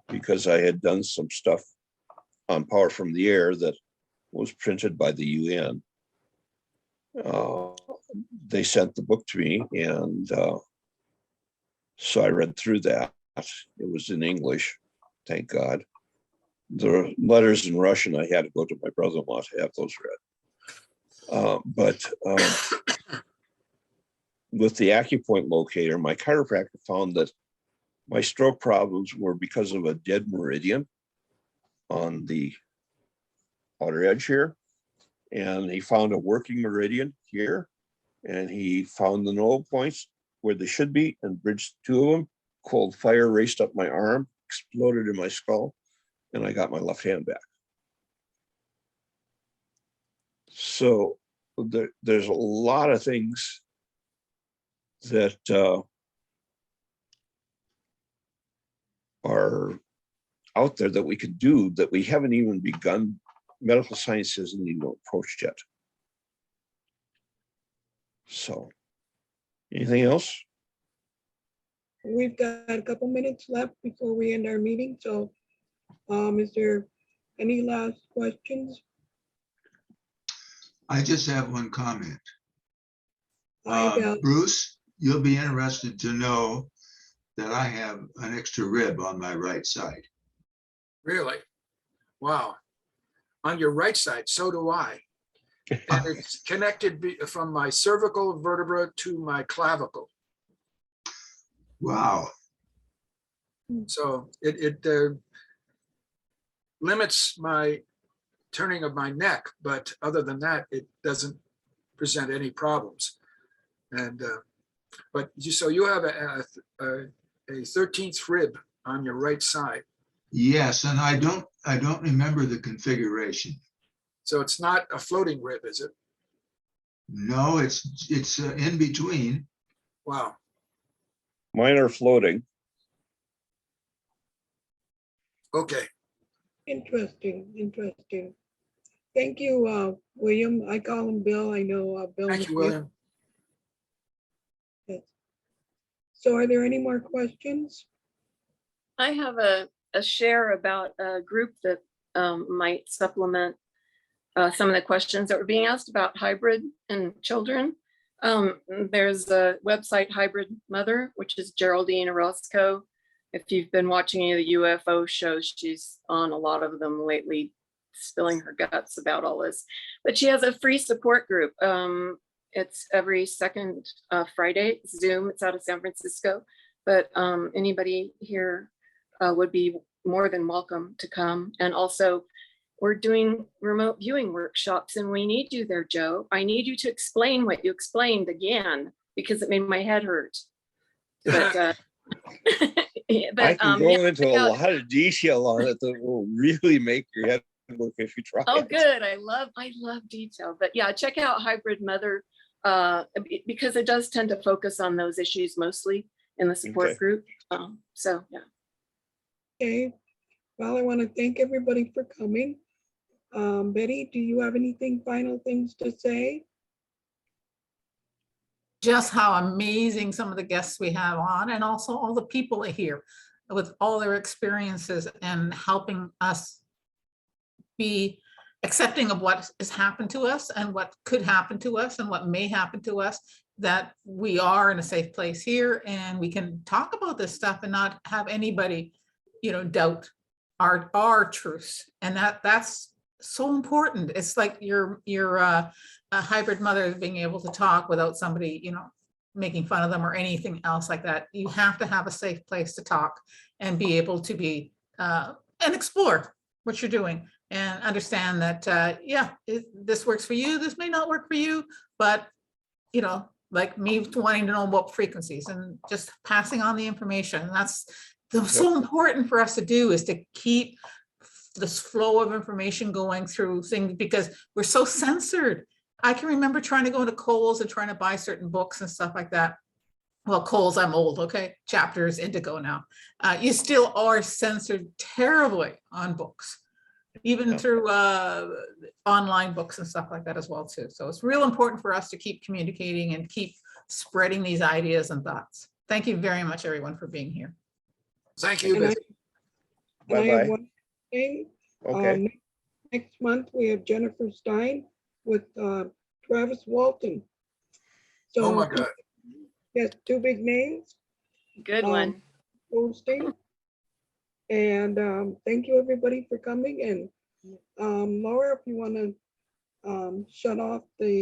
because I had done some stuff on Power from the Air that was printed by the UN. They sent the book to me, and so I read through that. It was in English, thank God. The letters in Russian, I had to go to my brother-in-law to have those read. But with the acupoint locator, my chiropractor found that my stroke problems were because of a dead meridian on the outer edge here. And he found a working meridian here. And he found the nodal points where they should be and bridged 2 of them. Cold fire raced up my arm, exploded in my skull, and I got my left hand back. So there's a lot of things that are out there that we could do that we haven't even begun. Medical science hasn't even approached yet. So, anything else? We've got a couple minutes left before we end our meeting, so is there any last questions? I just have one comment. Hi, Val. Bruce, you'll be interested to know that I have an extra rib on my right side. Really? Wow. On your right side, so do I. And it's connected from my cervical vertebra to my clavicle. Wow. So it limits my turning of my neck, but other than that, it doesn't present any problems. And but so you have a 13th rib on your right side. Yes, and I don't remember the configuration. So it's not a floating rib, is it? No, it's in between. Wow. Mine are floating. Okay. Interesting. Thank you, William. I call him Bill. I know Bill. Thank you, William. Yes. So are there any more questions? I have a share about a group that might supplement some of the questions that were being asked about hybrid and children. There's a website, Hybrid Mother, which is Geraldine Orozco. If you've been watching any of the UFO shows, she's on a lot of them lately, spilling her guts about all this. But she has a free support group. It's every second Friday, Zoom. It's out of San Francisco. But anybody here would be more than welcome to come. And also, we're doing remote viewing workshops, and we need you there, Joe. I need you to explain what you explained again, because it made my head hurt. But, I can go into a lot of detail on it that will really make your head work if you try. Oh, good. I love detail. But yeah, check out Hybrid Mother because it does tend to focus on those issues mostly in the support group. So yeah. Okay. Well, I want to thank everybody for coming. Betty, do you have anything, final things to say? Just how amazing some of the guests we have on, and also all the people here with all their experiences and helping us be accepting of what has happened to us and what could happen to us and what may happen to us, that we are in a safe place here and we can talk about this stuff and not have anybody, doubt our truths. And that's so important. It's like you're a hybrid mother being able to talk without somebody, making fun of them or anything else like that. You have to have a safe place to talk and be able to be and explore what you're doing and understand that, this works for you. This may not work for you, but, like me wanting to know about frequencies and just passing on the information. And that's so important for us to do, is to keep this flow of information going through things, because we're so censored. I can remember trying to go into Kohl's and trying to buy certain books and stuff like that. Well, Kohl's, I'm old, okay? Chapters, Indigo now. You still are censored terribly on books, even through online books and stuff like that as well too. So it's real important for us to keep communicating and keep spreading these ideas and thoughts. Thank you very much, everyone, for being here. Thank you, And Betty. I have Bye-bye. one thing. Okay. Next month, we have Jennifer Stein with Travis Walton. So, Oh my God. yes, two big names Good one. hosting. And thank you, everybody, for coming. And Laura, if you want to shut off the